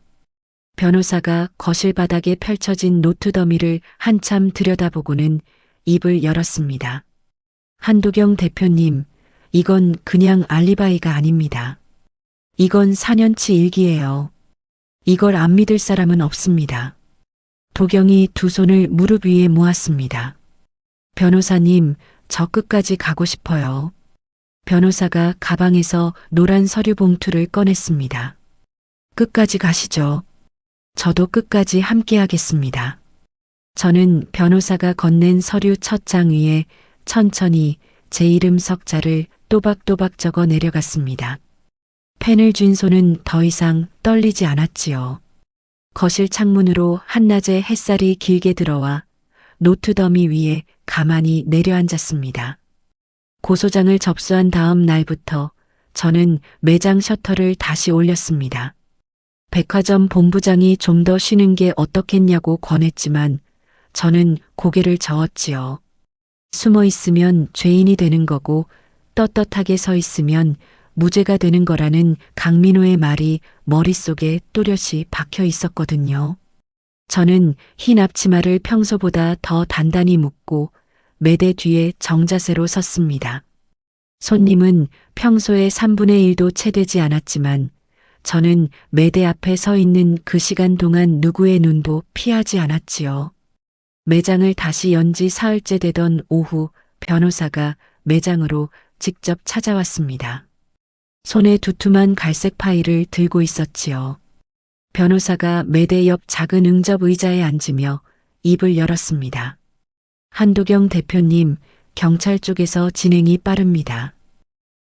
S1: 변호사가 거실 바닥에 펼쳐진 노트 더미를 한참 들여다보고는 입을 열었습니다. 한도경 대표님, 이건 그냥 알리바이가 아닙니다. 이건 4년치 일기예요. 이걸 안 믿을 사람은 없습니다. 도경이 두 손을 무릎 위에 모았습니다. 변호사님, 저 끝까지 가고 싶어요. 변호사가 가방에서 노란 서류 봉투를 꺼냈습니다. 끝까지 가시죠. 저도 끝까지 함께 하겠습니다. 저는 변호사가 건넨 서류 첫 장 위에 천천히 제 이름 석자를 또박또박 적어 내려갔습니다. 펜을 쥔 손은 더 이상 떨리지 않았지요. 거실 창문으로 한낮의 햇살이 길게 들어와 노트 더미 위에 가만히 내려앉았습니다. 고소장을 접수한 다음 날부터 저는 매장 셔터를 다시 올렸습니다. 백화점 본부장이 좀 더 쉬는 게 어떻겠냐고 권했지만 저는 고개를 저었지요. 숨어 있으면 죄인이 되는 거고 떳떳하게 서 있으면 무죄가 되는 거라는 강민호의 말이 머릿속에 또렷이 박혀 있었거든요. 저는 흰 앞치마를 평소보다 더 단단히 묶고 매대 뒤에 정자세로 섰습니다. 손님은 평소의 3분의 1도 채 되지 않았지만 저는 매대 앞에 서 있는 그 시간 동안 누구의 눈도 피하지 않았지요. 매장을 다시 연 지 사흘째 되던 오후 변호사가 매장으로 직접 찾아왔습니다. 손에 두툼한 갈색 파일을 들고 있었지요. 변호사가 매대 옆 작은 응접 의자에 앉으며 입을 열었습니다. 한도경 대표님, 경찰 쪽에서 진행이 빠릅니다.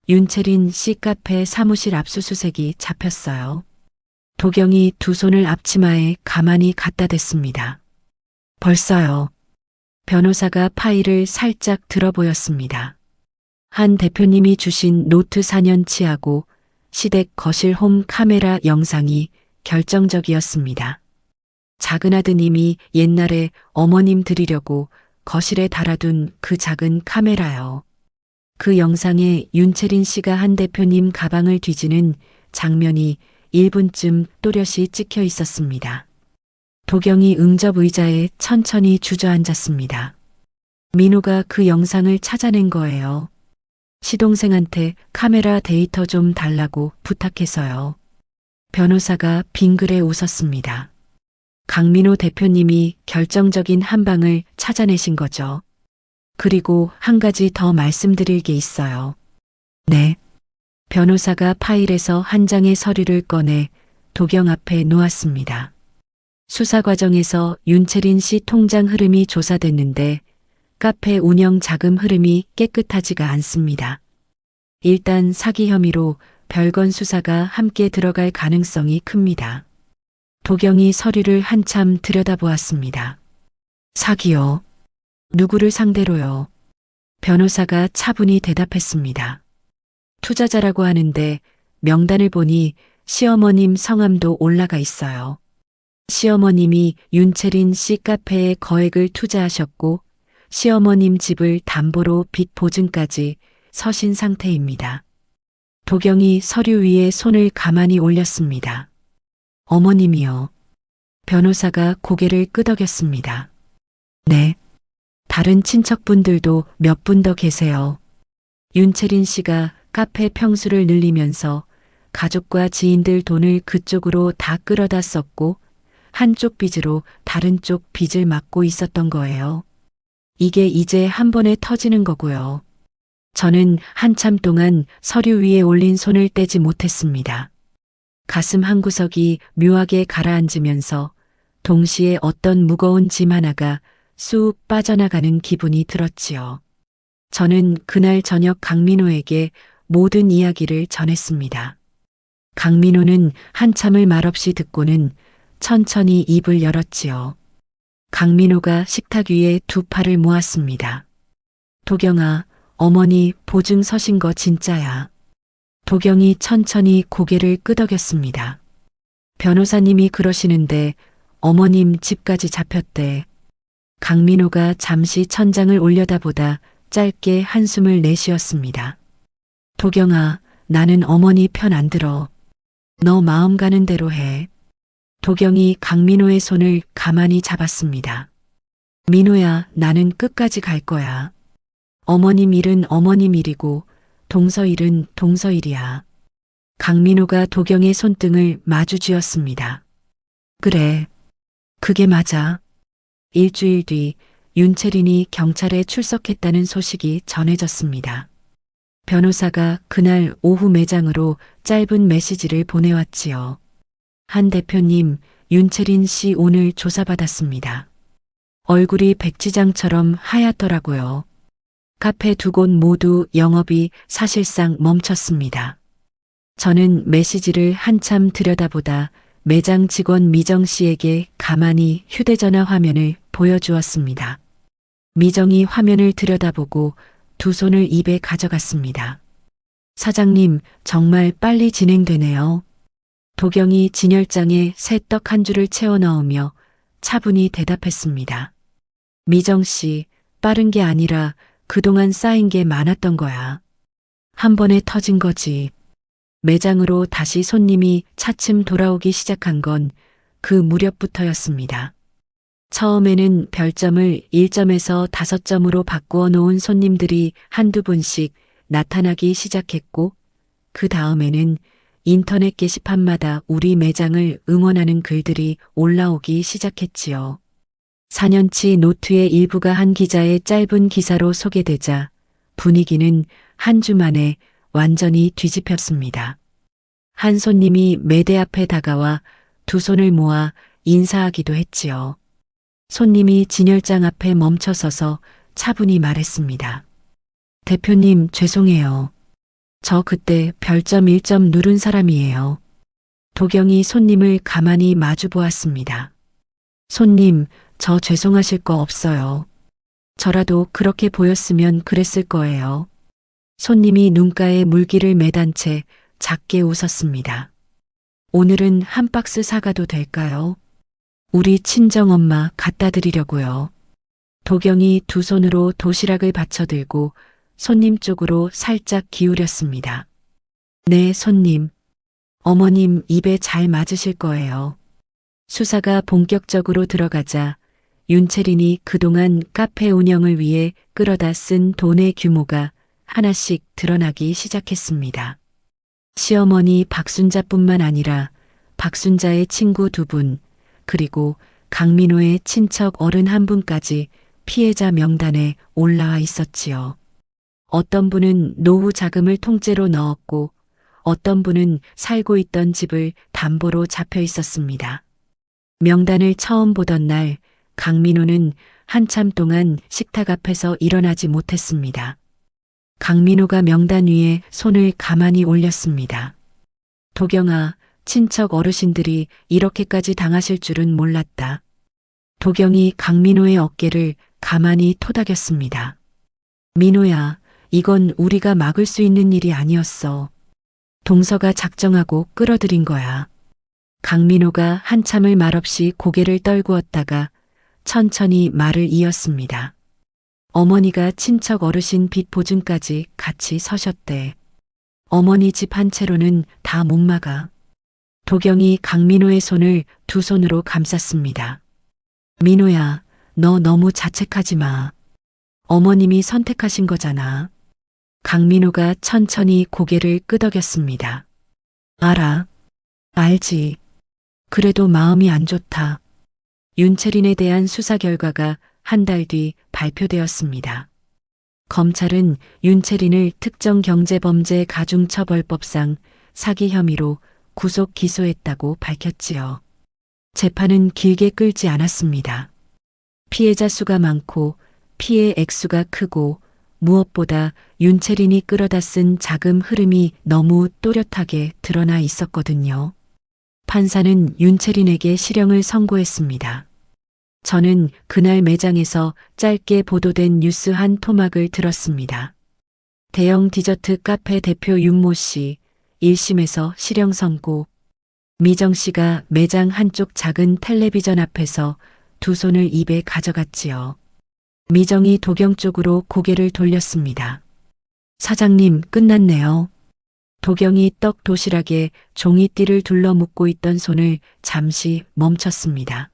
S1: 윤채린 씨 카페 사무실 압수수색이 잡혔어요. 도경이 두 손을 앞치마에 가만히 갖다 댔습니다. 벌써요. 변호사가 파일을 살짝 들어 보였습니다. 한 대표님이 주신 노트 4년치하고 시댁 거실 홈 카메라 영상이 결정적이었습니다. 작은 아드님이 옛날에 어머님 드리려고 거실에 달아둔 그 작은 카메라요. 그 영상에 윤채린 씨가 한 대표님 가방을 뒤지는 장면이 1분쯤 또렷이 찍혀 있었습니다. 도경이 응접 의자에 천천히 주저앉았습니다. 민호가 그 영상을 찾아낸 거예요. 시동생한테 카메라 데이터 좀 달라고 부탁해서요. 변호사가 빙그레 웃었습니다. 강민호 대표님이 결정적인 한 방을 찾아내신 거죠. 그리고 한 가지 더 말씀드릴 게 있어요. 네. 변호사가 파일에서 한 장의 서류를 꺼내 도경 앞에 놓았습니다. 수사 과정에서 윤채린 씨 통장 흐름이 조사됐는데 카페 운영 자금 흐름이 깨끗하지가 않습니다. 일단 사기 혐의로 별건 수사가 함께 들어갈 가능성이 큽니다. 도경이 서류를 한참 들여다보았습니다. 사기요? 누구를 상대로요? 변호사가 차분히 대답했습니다. 투자자라고 하는데 명단을 보니 시어머님 성함도 올라가 있어요. 시어머님이 윤채린 씨 카페에 거액을 투자하셨고 시어머님 집을 담보로 빚 보증까지 서신 상태입니다. 도경이 서류 위에 손을 가만히 올렸습니다. 어머님이요. 변호사가 고개를 끄덕였습니다. 네. 다른 친척분들도 몇 분 더 계세요. 윤채린 씨가 카페 평수를 늘리면서 가족과 지인들 돈을 그쪽으로 다 끌어다 썼고 한쪽 빚으로 다른 쪽 빚을 막고 있었던 거예요. 이게 이제 한 번에 터지는 거고요. 저는 한참 동안 서류 위에 올린 손을 떼지 못했습니다. 가슴 한구석이 묘하게 가라앉으면서 동시에 어떤 무거운 짐 하나가 쑥 빠져나가는 기분이 들었지요. 저는 그날 저녁 강민호에게 모든 이야기를 전했습니다. 강민호는 한참을 말없이 듣고는 천천히 입을 열었지요. 강민호가 식탁 위에 두 팔을 모았습니다. 도경아, 어머니 보증 서신 거 진짜야. 도경이 천천히 고개를 끄덕였습니다. 변호사님이 그러시는데 어머님 집까지 잡혔대. 강민호가 잠시 천장을 올려다보다 짧게 한숨을 내쉬었습니다. 도경아, 나는 어머니 편 안 들어. 너 마음 가는 대로 해. 도경이 강민호의 손을 가만히 잡았습니다. 민호야, 나는 끝까지 갈 거야. 어머님 일은 어머님 일이고 동서 일은 동서 일이야. 강민호가 도경의 손등을 마주 쥐었습니다. 그래, 그게 맞아. 일주일 뒤 윤채린이 경찰에 출석했다는 소식이 전해졌습니다. 변호사가 그날 오후 매장으로 짧은 메시지를 보내왔지요. 한 대표님, 윤채린 씨 오늘 조사받았습니다. 얼굴이 백지장처럼 하얗더라고요. 카페 두 곳 모두 영업이 사실상 멈췄습니다. 저는 메시지를 한참 들여다보다 매장 직원 미정 씨에게 가만히 휴대전화 화면을 보여주었습니다. 미정이 화면을 들여다보고 두 손을 입에 가져갔습니다. 사장님, 정말 빨리 진행되네요. 도경이 진열장에 새 떡 한 줄을 채워 넣으며 차분히 대답했습니다. 미정 씨, 빠른 게 아니라 그동안 쌓인 게 많았던 거야. 한 번에 터진 거지. 매장으로 다시 손님이 차츰 돌아오기 시작한 건 그 무렵부터였습니다. 처음에는 별점을 1점에서 5점으로 바꾸어 놓은 손님들이 한두 분씩 나타나기 시작했고, 그 다음에는 인터넷 게시판마다 우리 매장을 응원하는 글들이 올라오기 시작했지요. 4년치 노트의 일부가 한 기자의 짧은 기사로 소개되자 분위기는 한 주 만에 완전히 뒤집혔습니다. 한 손님이 매대 앞에 다가와 두 손을 모아 인사하기도 했지요. 손님이 진열장 앞에 멈춰서서 차분히 말했습니다. 대표님, 죄송해요. 저 그때 별점 1점 누른 사람이에요. 도경이 손님을 가만히 마주 보았습니다. 손님, 저 죄송하실 거 없어요. 저라도 그렇게 보였으면 그랬을 거예요. 손님이 눈가에 물기를 매단 채 작게 웃었습니다. 오늘은 한 박스 사가도 될까요? 우리 친정엄마 갖다 드리려고요. 도경이 두 손으로 도시락을 받쳐들고 손님 쪽으로 살짝 기울였습니다. 네, 손님. 어머님 입에 잘 맞으실 거예요. 수사가 본격적으로 들어가자 윤채린이 그동안 카페 운영을 위해 끌어다 쓴 돈의 규모가 하나씩 드러나기 시작했습니다. 시어머니 박순자뿐만 아니라 박순자의 친구 2분, 그리고 강민호의 친척 어른 1분까지 피해자 명단에 올라와 있었지요. 어떤 분은 노후 자금을 통째로 넣었고 어떤 분은 살고 있던 집을 담보로 잡혀 있었습니다. 명단을 처음 보던 날 강민호는 한참 동안 식탁 앞에서 일어나지 못했습니다. 강민호가 명단 위에 손을 가만히 올렸습니다. 도경아, 친척 어르신들이 이렇게까지 당하실 줄은 몰랐다. 도경이 강민호의 어깨를 가만히 토닥였습니다. 민호야, 이건 우리가 막을 수 있는 일이 아니었어. 동서가 작정하고 끌어들인 거야. 강민호가 한참을 말없이 고개를 떨구었다가 천천히 말을 이었습니다. 어머니가 친척 어르신 빚 보증까지 같이 서셨대. 어머니 집 한 채로는 다 못 막아. 도경이 강민호의 손을 두 손으로 감쌌습니다. 민호야, 너 너무 자책하지 마. 어머님이 선택하신 거잖아. 강민호가 천천히 고개를 끄덕였습니다. 알아. 알지. 그래도 마음이 안 좋다. 윤채린에 대한 수사 결과가 한 달 뒤 발표되었습니다. 검찰은 윤채린을 특정경제범죄 가중처벌법상 사기 혐의로 구속 기소했다고 밝혔지요. 재판은 길게 끌지 않았습니다. 피해자 수가 많고 피해 액수가 크고 무엇보다 윤채린이 끌어다 쓴 자금 흐름이 너무 또렷하게 드러나 있었거든요. 판사는 윤채린에게 실형을 선고했습니다. 저는 그날 매장에서 짧게 보도된 뉴스 한 토막을 들었습니다. 대형 디저트 카페 대표 윤모 씨, 1심에서 실형 선고. 미정 씨가 매장 한쪽 작은 텔레비전 앞에서 두 손을 입에 가져갔지요. 미정이 도경 쪽으로 고개를 돌렸습니다. 사장님, 끝났네요. 도경이 떡 도시락에 종이띠를 둘러 묶고 있던 손을 잠시 멈췄습니다.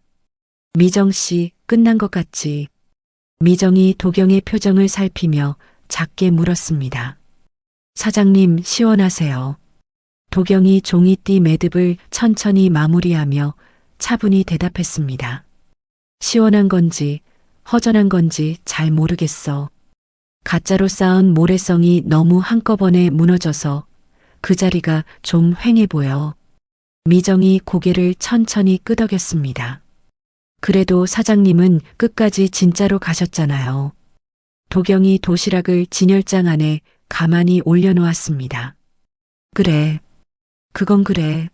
S1: 미정 씨, 끝난 것 같지? 미정이 도경의 표정을 살피며 작게 물었습니다. 사장님, 시원하세요. 도경이 종이띠 매듭을 천천히 마무리하며 차분히 대답했습니다. 시원한 건지 허전한 건지 잘 모르겠어. 가짜로 쌓은 모래성이 너무 한꺼번에 무너져서 그 자리가 좀 휑해 보여. 미정이 고개를 천천히 끄덕였습니다. 그래도 사장님은 끝까지 진짜로 가셨잖아요. 도경이 도시락을 진열장 안에 가만히 올려놓았습니다. 그래. 그건 그래.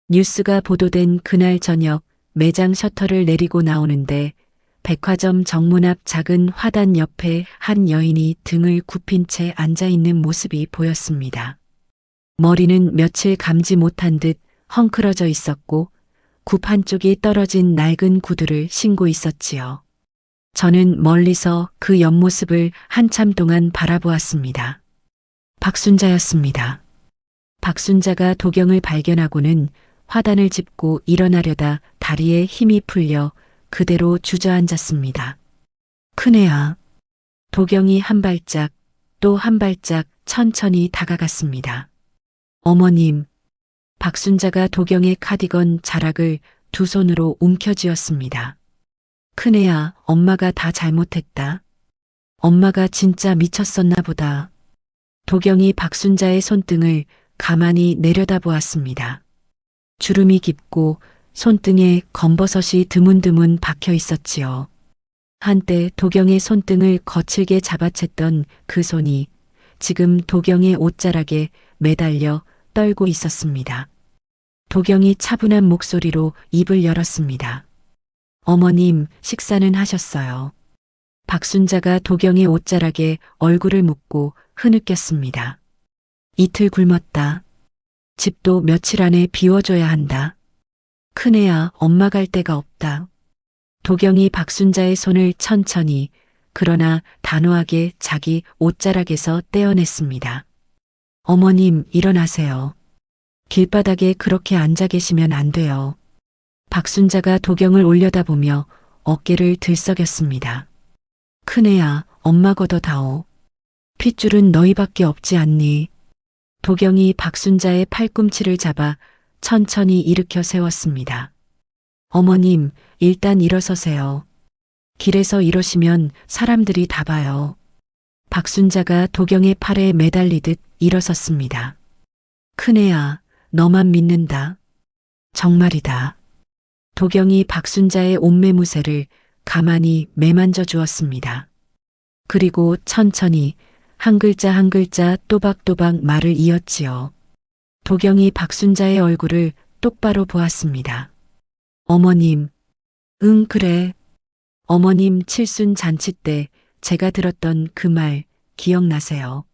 S1: 뉴스가 보도된 그날 저녁 매장 셔터를 내리고 나오는데 백화점 정문 앞 작은 화단 옆에 한 여인이 등을 굽힌 채 앉아있는 모습이 보였습니다. 머리는 며칠 감지 못한 듯 헝클어져 있었고 굽 한쪽이 떨어진 낡은 구두를 신고 있었지요. 저는 멀리서 그 옆모습을 한참 동안 바라보았습니다. 박순자였습니다. 박순자가 도경을 발견하고는 화단을 짚고 일어나려다 다리에 힘이 풀려 그대로 주저앉았습니다. 큰애야. 도경이 한 발짝 또 한 발짝 천천히 다가갔습니다. 어머님. 박순자가 도경의 카디건 자락을 두 손으로 움켜쥐었습니다. 큰애야, 엄마가 다 잘못했다. 엄마가 진짜 미쳤었나 보다. 도경이 박순자의 손등을 가만히 내려다보았습니다. 주름이 깊고 손등에 검버섯이 드문드문 박혀 있었지요. 한때 도경의 손등을 거칠게 잡아챘던 그 손이 지금 도경의 옷자락에 매달려 떨고 있었습니다. 도경이 차분한 목소리로 입을 열었습니다. 어머님, 식사는 하셨어요. 박순자가 도경의 옷자락에 얼굴을 묻고 흐느꼈습니다. 이틀 굶었다. 집도 며칠 안에 비워줘야 한다. 큰애야, 엄마 갈 데가 없다. 도경이 박순자의 손을 천천히 그러나 단호하게 자기 옷자락에서 떼어냈습니다. 어머님, 일어나세요. 길바닥에 그렇게 앉아 계시면 안 돼요. 박순자가 도경을 올려다보며 어깨를 들썩였습니다. 큰애야, 엄마 걷어다오. 핏줄은 너희밖에 없지 않니? 도경이 박순자의 팔꿈치를 잡아 천천히 일으켜 세웠습니다. 어머님, 일단 일어서세요. 길에서 이러시면 사람들이 다 봐요. 박순자가 도경의 팔에 매달리듯 일어섰습니다. 큰애야, 너만 믿는다. 정말이다. 도경이 박순자의 옷매무새를 가만히 매만져 주었습니다. 그리고 천천히 한 글자 한 글자 또박또박 말을 이었지요. 도경이 박순자의 얼굴을 똑바로 보았습니다. 어머님, 응 그래. 어머님 칠순 잔치 때 제가 들었던 그 말 기억나세요?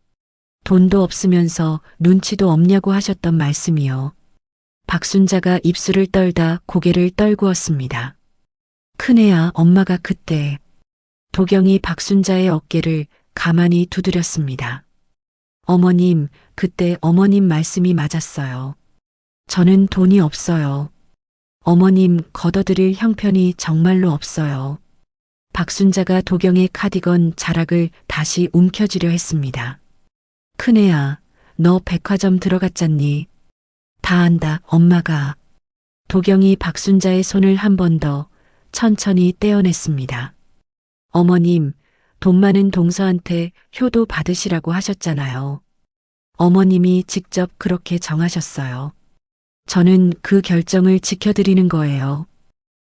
S1: 돈도 없으면서 눈치도 없냐고 하셨던 말씀이요. 박순자가 입술을 떨다 고개를 떨구었습니다. 큰애야, 엄마가 그때. 도경이 박순자의 어깨를 가만히 두드렸습니다. 어머님, 그때 어머님 말씀이 맞았어요. 저는 돈이 없어요. 어머님 걷어들일 형편이 정말로 없어요. 박순자가 도경의 카디건 자락을 다시 움켜쥐려 했습니다. 큰애야, 너 백화점 들어갔잖니? 다 안다, 엄마가. 도경이 박순자의 손을 한 번 더 천천히 떼어냈습니다. 어머님, 돈 많은 동서한테 효도 받으시라고 하셨잖아요. 어머님이 직접 그렇게 정하셨어요. 저는 그 결정을 지켜드리는 거예요.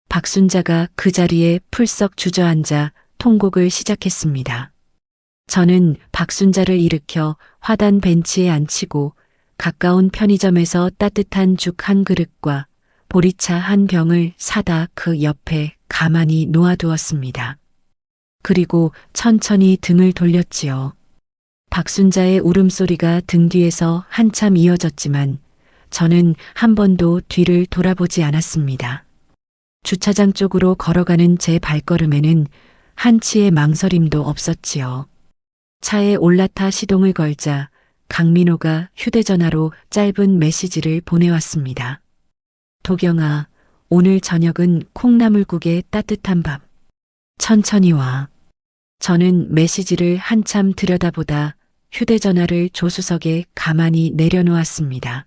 S1: 박순자가 그 자리에 풀썩 주저앉아 통곡을 시작했습니다. 저는 박순자를 일으켜 화단 벤치에 앉히고 가까운 편의점에서 따뜻한 죽 한 그릇과 보리차 한 병을 사다 그 옆에 가만히 놓아두었습니다. 그리고 천천히 등을 돌렸지요. 박순자의 울음소리가 등 뒤에서 한참 이어졌지만 저는 한 번도 뒤를 돌아보지 않았습니다. 주차장 쪽으로 걸어가는 제 발걸음에는 한치의 망설임도 없었지요. 차에 올라타 시동을 걸자 강민호가 휴대전화로 짧은 메시지를 보내왔습니다. 도경아, 오늘 저녁은 콩나물국에 따뜻한 밥. 천천히 와. 저는 메시지를 한참 들여다보다 휴대전화를 조수석에 가만히 내려놓았습니다.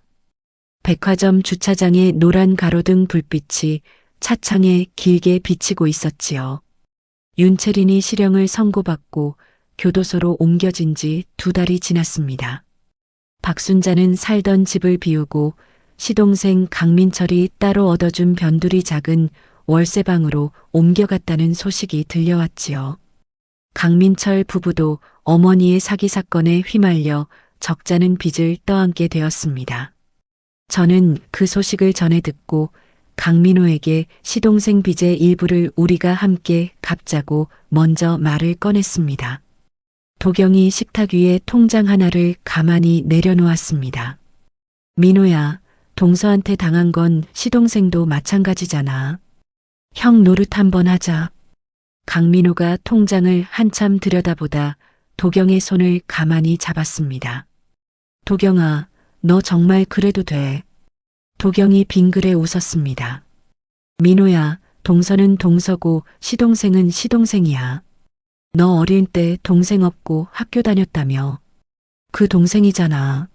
S1: 백화점 주차장의 노란 가로등 불빛이 차창에 길게 비치고 있었지요. 윤채린이 실형을 선고받고 교도소로 옮겨진 지 2달이 지났습니다. 박순자는 살던 집을 비우고 시동생 강민철이 따로 얻어준 변두리 작은 월세방으로 옮겨갔다는 소식이 들려왔지요. 강민철 부부도 어머니의 사기 사건에 휘말려 적잖은 빚을 떠안게 되었습니다. 저는 그 소식을 전해 듣고 강민호에게 시동생 빚의 일부를 우리가 함께 갚자고 먼저 말을 꺼냈습니다. 도경이 식탁 위에 통장 하나를 가만히 내려놓았습니다. 민호야, 동서한테 당한 건 시동생도 마찬가지잖아. 형 노릇 한번 하자. 강민호가 통장을 한참 들여다보다 도경의 손을 가만히 잡았습니다. 도경아, 너 정말 그래도 돼. 도경이 빙그레 웃었습니다. 민호야, 동서는 동서고 시동생은 시동생이야. 너 어릴 때 동생 없고 학교 다녔다며. 그 동생이잖아.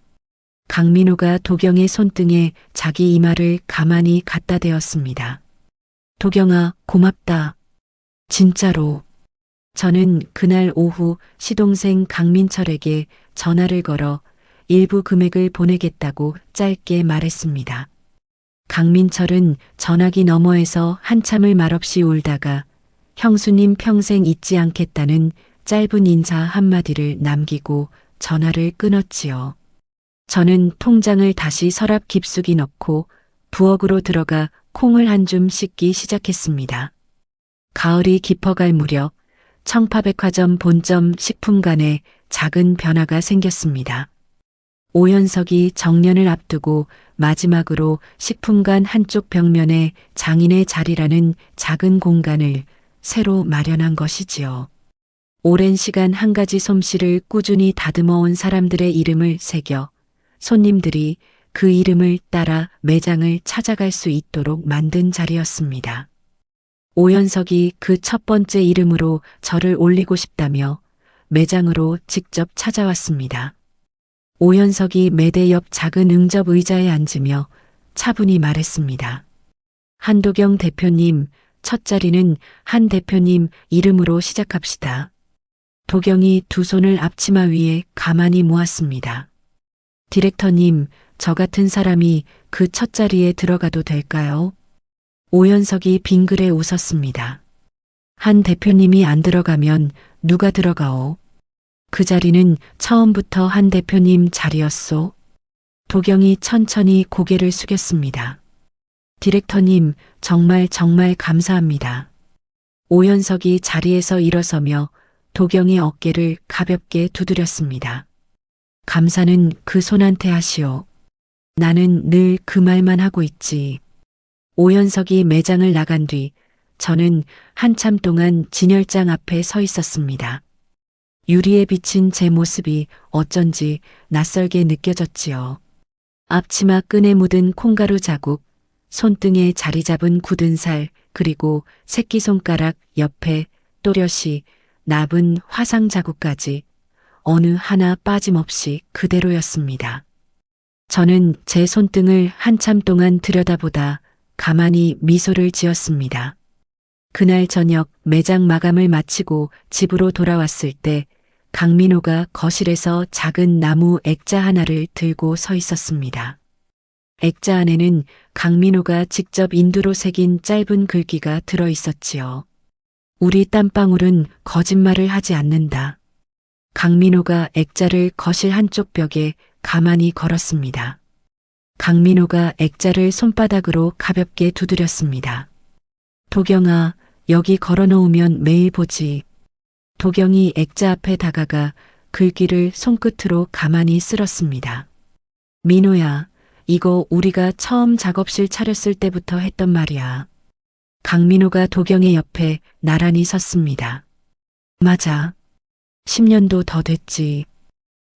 S1: 강민호가 도경의 손등에 자기 이마를 가만히 갖다 대었습니다. 도경아, 고맙다. 진짜로. 저는 그날 오후 시동생 강민철에게 전화를 걸어 일부 금액을 보내겠다고 짧게 말했습니다. 강민철은 전화기 너머에서 한참을 말없이 울다가 형수님 평생 잊지 않겠다는 짧은 인사 한마디를 남기고 전화를 끊었지요. 저는 통장을 다시 서랍 깊숙이 넣고 부엌으로 들어가 콩을 한 줌 씻기 시작했습니다. 가을이 깊어갈 무렵 청파백화점 본점 식품관에 작은 변화가 생겼습니다. 오연석이 정년을 앞두고 마지막으로 식품관 한쪽 벽면에 장인의 자리라는 작은 공간을 새로 마련한 것이지요. 오랜 시간 한 가지 솜씨를 꾸준히 다듬어 온 사람들의 이름을 새겨 손님들이 그 이름을 따라 매장을 찾아갈 수 있도록 만든 자리였습니다. 오연석이 그 첫 번째 이름으로 저를 올리고 싶다며 매장으로 직접 찾아왔습니다. 오연석이 매대 옆 작은 응접 의자에 앉으며 차분히 말했습니다. 한도경 대표님, 첫 자리는 한 대표님 이름으로 시작합시다. 도경이 두 손을 앞치마 위에 가만히 모았습니다. 디렉터님, 저 같은 사람이 그 첫 자리에 들어가도 될까요? 오연석이 빙그레 웃었습니다. 한 대표님이 안 들어가면 누가 들어가오? 그 자리는 처음부터 한 대표님 자리였소. 도경이 천천히 고개를 숙였습니다. 디렉터님, 정말 감사합니다. 오연석이 자리에서 일어서며 도경의 어깨를 가볍게 두드렸습니다. 감사는 그 손한테 하시오. 나는 늘 그 말만 하고 있지. 오연석이 매장을 나간 뒤 저는 한참 동안 진열장 앞에 서 있었습니다. 유리에 비친 제 모습이 어쩐지 낯설게 느껴졌지요. 앞치마 끈에 묻은 콩가루 자국, 손등에 자리 잡은 굳은 살, 그리고 새끼손가락 옆에 또렷이 나분 화상 자국까지 어느 하나 빠짐없이 그대로였습니다. 저는 제 손등을 한참 동안 들여다보다 가만히 미소를 지었습니다. 그날 저녁 매장 마감을 마치고 집으로 돌아왔을 때 강민호가 거실에서 작은 나무 액자 하나를 들고 서 있었습니다. 액자 안에는 강민호가 직접 인두로 새긴 짧은 글귀가 들어 있었지요. 우리 땀방울은 거짓말을 하지 않는다. 강민호가 액자를 거실 한쪽 벽에 가만히 걸었습니다. 강민호가 액자를 손바닥으로 가볍게 두드렸습니다. 도경아, 여기 걸어놓으면 매일 보지. 도경이 액자 앞에 다가가 글귀를 손끝으로 가만히 쓸었습니다. 민호야, 이거 우리가 처음 작업실 차렸을 때부터 했던 말이야. 강민호가 도경의 옆에 나란히 섰습니다. 맞아. 10년도 더 됐지.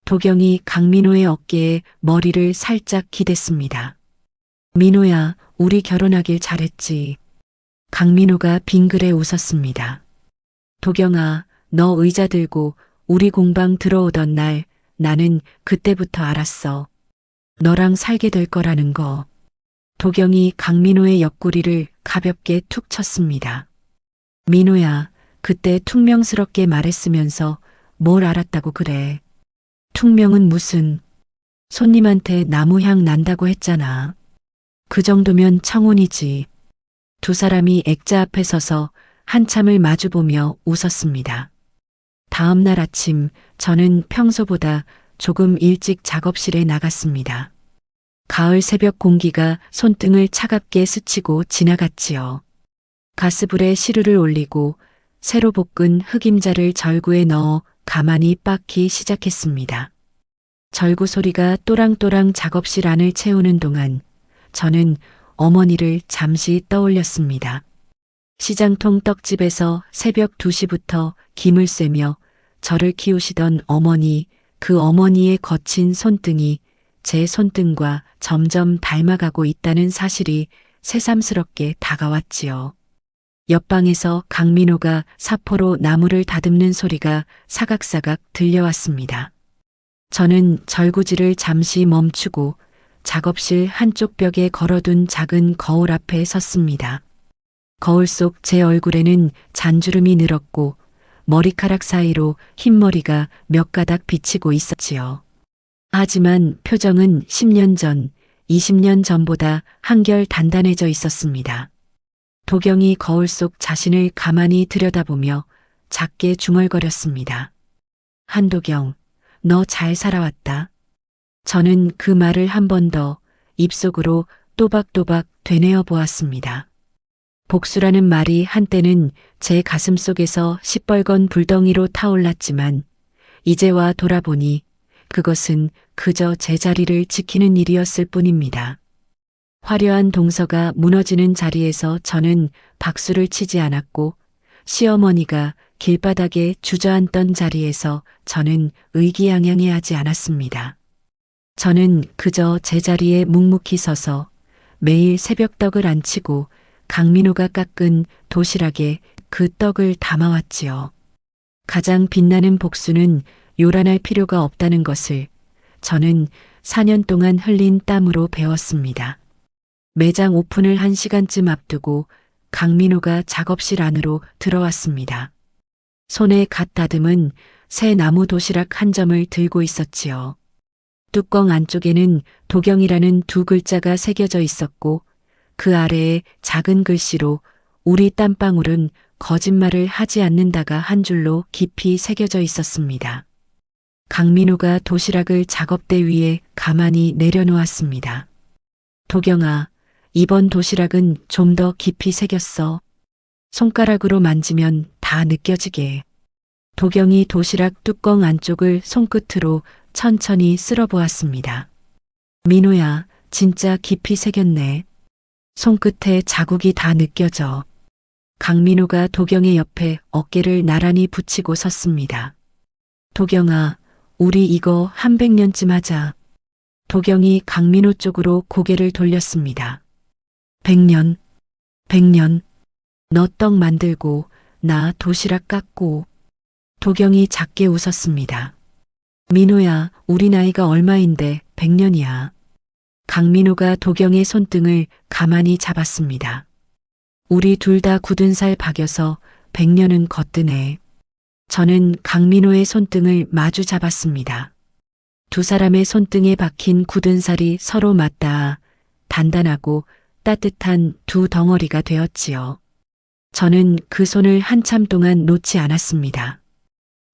S1: 도경이 강민호의 어깨에 머리를 살짝 기댔습니다. 민호야, 우리 결혼하길 잘했지. 강민호가 빙그레 웃었습니다. 도경아, 너 의자 들고 우리 공방 들어오던 날 나는 그때부터 알았어. 너랑 살게 될 거라는 거. 도경이 강민호의 옆구리를 가볍게 툭 쳤습니다. 민호야, 그때 퉁명스럽게 말했으면서 뭘 알았다고 그래. 퉁명은 무슨. 손님한테 나무향 난다고 했잖아. 그 정도면 청혼이지. 두 사람이 액자 앞에 서서 한참을 마주보며 웃었습니다. 다음 날 아침 저는 평소보다 조금 일찍 작업실에 나갔습니다. 가을 새벽 공기가 손등을 차갑게 스치고 지나갔지요. 가스불에 시루를 올리고 새로 볶은 흑임자를 절구에 넣어 가만히 빻기 시작했습니다. 절구 소리가 또랑또랑 작업실 안을 채우는 동안 저는 어머니를 잠시 떠올렸습니다. 시장통 떡집에서 새벽 2시부터 김을 쐬며 저를 키우시던 어머니, 그 어머니의 거친 손등이 제 손등과 점점 닮아가고 있다는 사실이 새삼스럽게 다가왔지요. 옆방에서 강민호가 사포로 나무를 다듬는 소리가 사각사각 들려왔습니다. 저는 절구지를 잠시 멈추고 작업실 한쪽 벽에 걸어둔 작은 거울 앞에 섰습니다. 거울 속 제 얼굴에는 잔주름이 늘었고 머리카락 사이로 흰머리가 몇 가닥 비치고 있었지요. 하지만 표정은 10년 전, 20년 전보다 한결 단단해져 있었습니다. 도경이 거울 속 자신을 가만히 들여다보며 작게 중얼거렸습니다. 한도경, 너 잘 살아왔다. 저는 그 말을 한 번 더 입속으로 또박또박 되뇌어 보았습니다. 복수라는 말이 한때는 제 가슴 속에서 시뻘건 불덩이로 타올랐지만 이제와 돌아보니 그것은 그저 제자리를 지키는 일이었을 뿐입니다. 화려한 동서가 무너지는 자리에서 저는 박수를 치지 않았고 시어머니가 길바닥에 주저앉던 자리에서 저는 의기양양해하지 않았습니다. 저는 그저 제자리에 묵묵히 서서 매일 새벽떡을 안 치고 강민호가 깎은 도시락에 그 떡을 담아왔지요. 가장 빛나는 복수는 요란할 필요가 없다는 것을 저는 4년 동안 흘린 땀으로 배웠습니다. 매장 오픈을 1시간쯤 앞두고 강민호가 작업실 안으로 들어왔습니다. 손에 갓 다듬은 새 나무 도시락 한 점을 들고 있었지요. 뚜껑 안쪽에는 도경이라는 두 글자가 새겨져 있었고 그 아래에 작은 글씨로 우리 땀방울은 거짓말을 하지 않는다가 한 줄로 깊이 새겨져 있었습니다. 강민호가 도시락을 작업대 위에 가만히 내려놓았습니다. 도경아, 이번 도시락은 좀 더 깊이 새겼어. 손가락으로 만지면 다 느껴지게. 도경이 도시락 뚜껑 안쪽을 손끝으로 천천히 쓸어보았습니다. 민호야, 진짜 깊이 새겼네. 손끝에 자국이 다 느껴져. 강민호가 도경의 옆에 어깨를 나란히 붙이고 섰습니다. 도경아, 우리 이거 한 100년쯤 하자. 도경이 강민호 쪽으로 고개를 돌렸습니다. 100년, 100년. 너 떡 만들고 나 도시락 깎고. 도경이 작게 웃었습니다. 민호야, 우리 나이가 얼마인데 100년이야. 강민호가 도경의 손등을 가만히 잡았습니다. 우리 둘 다 굳은 살 박여서 100년은 거뜬해. 저는 강민호의 손등을 마주 잡았습니다. 두 사람의 손등에 박힌 굳은 살이 서로 맞닿아 단단하고 따뜻한 두 덩어리가 되었지요. 저는 그 손을 한참 동안 놓지 않았습니다.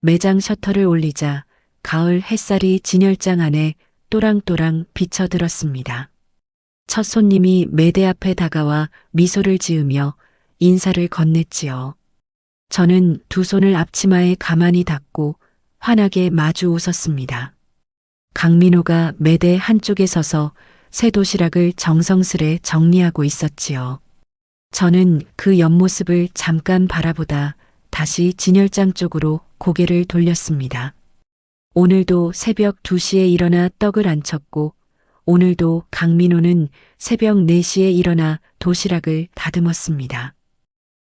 S1: 매장 셔터를 올리자 가을 햇살이 진열장 안에 또랑또랑 비쳐들었습니다. 첫 손님이 매대 앞에 다가와 미소를 지으며 인사를 건넸지요. 저는 두 손을 앞치마에 가만히 닫고 환하게 마주 웃었습니다. 강민호가 매대 한쪽에 서서 새 도시락을 정성스레 정리하고 있었지요. 저는 그 옆모습을 잠깐 바라보다 다시 진열장 쪽으로 고개를 돌렸습니다. 오늘도 새벽 2시에 일어나 떡을 안 쳤고 오늘도 강민호는 새벽 4시에 일어나 도시락을 다듬었습니다.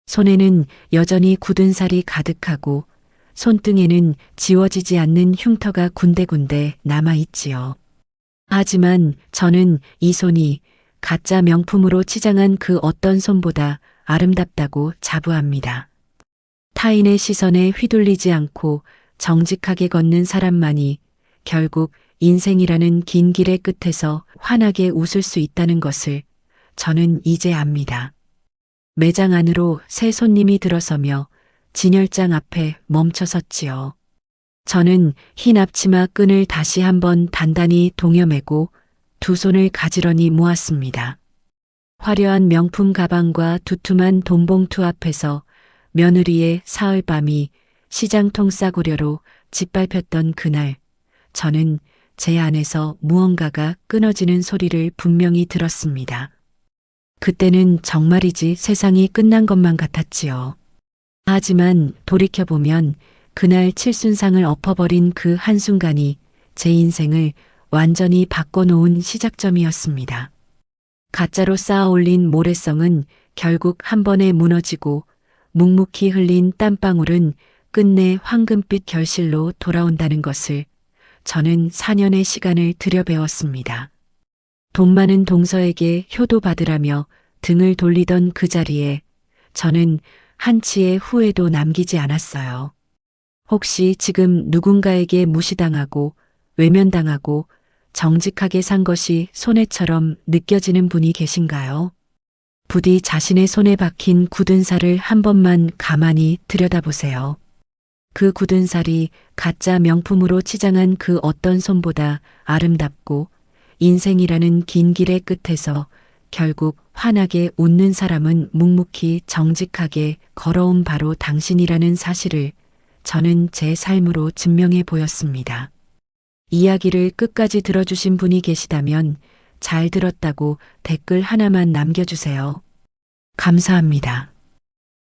S1: 손에는 여전히 굳은 살이 가득하고 손등에는 지워지지 않는 흉터가 군데군데 남아있지요. 하지만 저는 이 손이 가짜 명품으로 치장한 그 어떤 손보다 아름답다고 자부합니다. 타인의 시선에 휘둘리지 않고 정직하게 걷는 사람만이 결국 인생이라는 긴 길의 끝에서 환하게 웃을 수 있다는 것을 저는 이제 압니다. 매장 안으로 새 손님이 들어서며 진열장 앞에 멈춰섰지요. 저는 흰 앞치마 끈을 다시 한번 단단히 동여매고 두 손을 가지런히 모았습니다. 화려한 명품 가방과 두툼한 돈봉투 앞에서 며느리의 사흘밤이 시장통 싸구려로 짓밟혔던 그날, 저는 제 안에서 무언가가 끊어지는 소리를 분명히 들었습니다. 그때는 정말이지 세상이 끝난 것만 같았지요. 하지만 돌이켜보면 그날 칠순상을 엎어버린 그 한순간이 제 인생을 완전히 바꿔놓은 시작점이었습니다. 가짜로 쌓아 올린 모래성은 결국 한 번에 무너지고 묵묵히 흘린 땀방울은 끝내 황금빛 결실로 돌아온다는 것을 저는 4년의 시간을 들여 배웠습니다. 돈 많은 동서에게 효도받으라며 등을 돌리던 그 자리에 저는 한치의 후회도 남기지 않았어요. 혹시 지금 누군가에게 무시당하고 외면당하고 정직하게 산 것이 손해처럼 느껴지는 분이 계신가요? 부디 자신의 손에 박힌 굳은 살을 한 번만 가만히 들여다보세요. 그 굳은 살이 가짜 명품으로 치장한 그 어떤 손보다 아름답고 인생이라는 긴 길의 끝에서 결국 환하게 웃는 사람은 묵묵히 정직하게 걸어온 바로 당신이라는 사실을 저는 제 삶으로 증명해 보였습니다. 이야기를 끝까지 들어주신 분이 계시다면 잘 들었다고 댓글 하나만 남겨주세요. 감사합니다.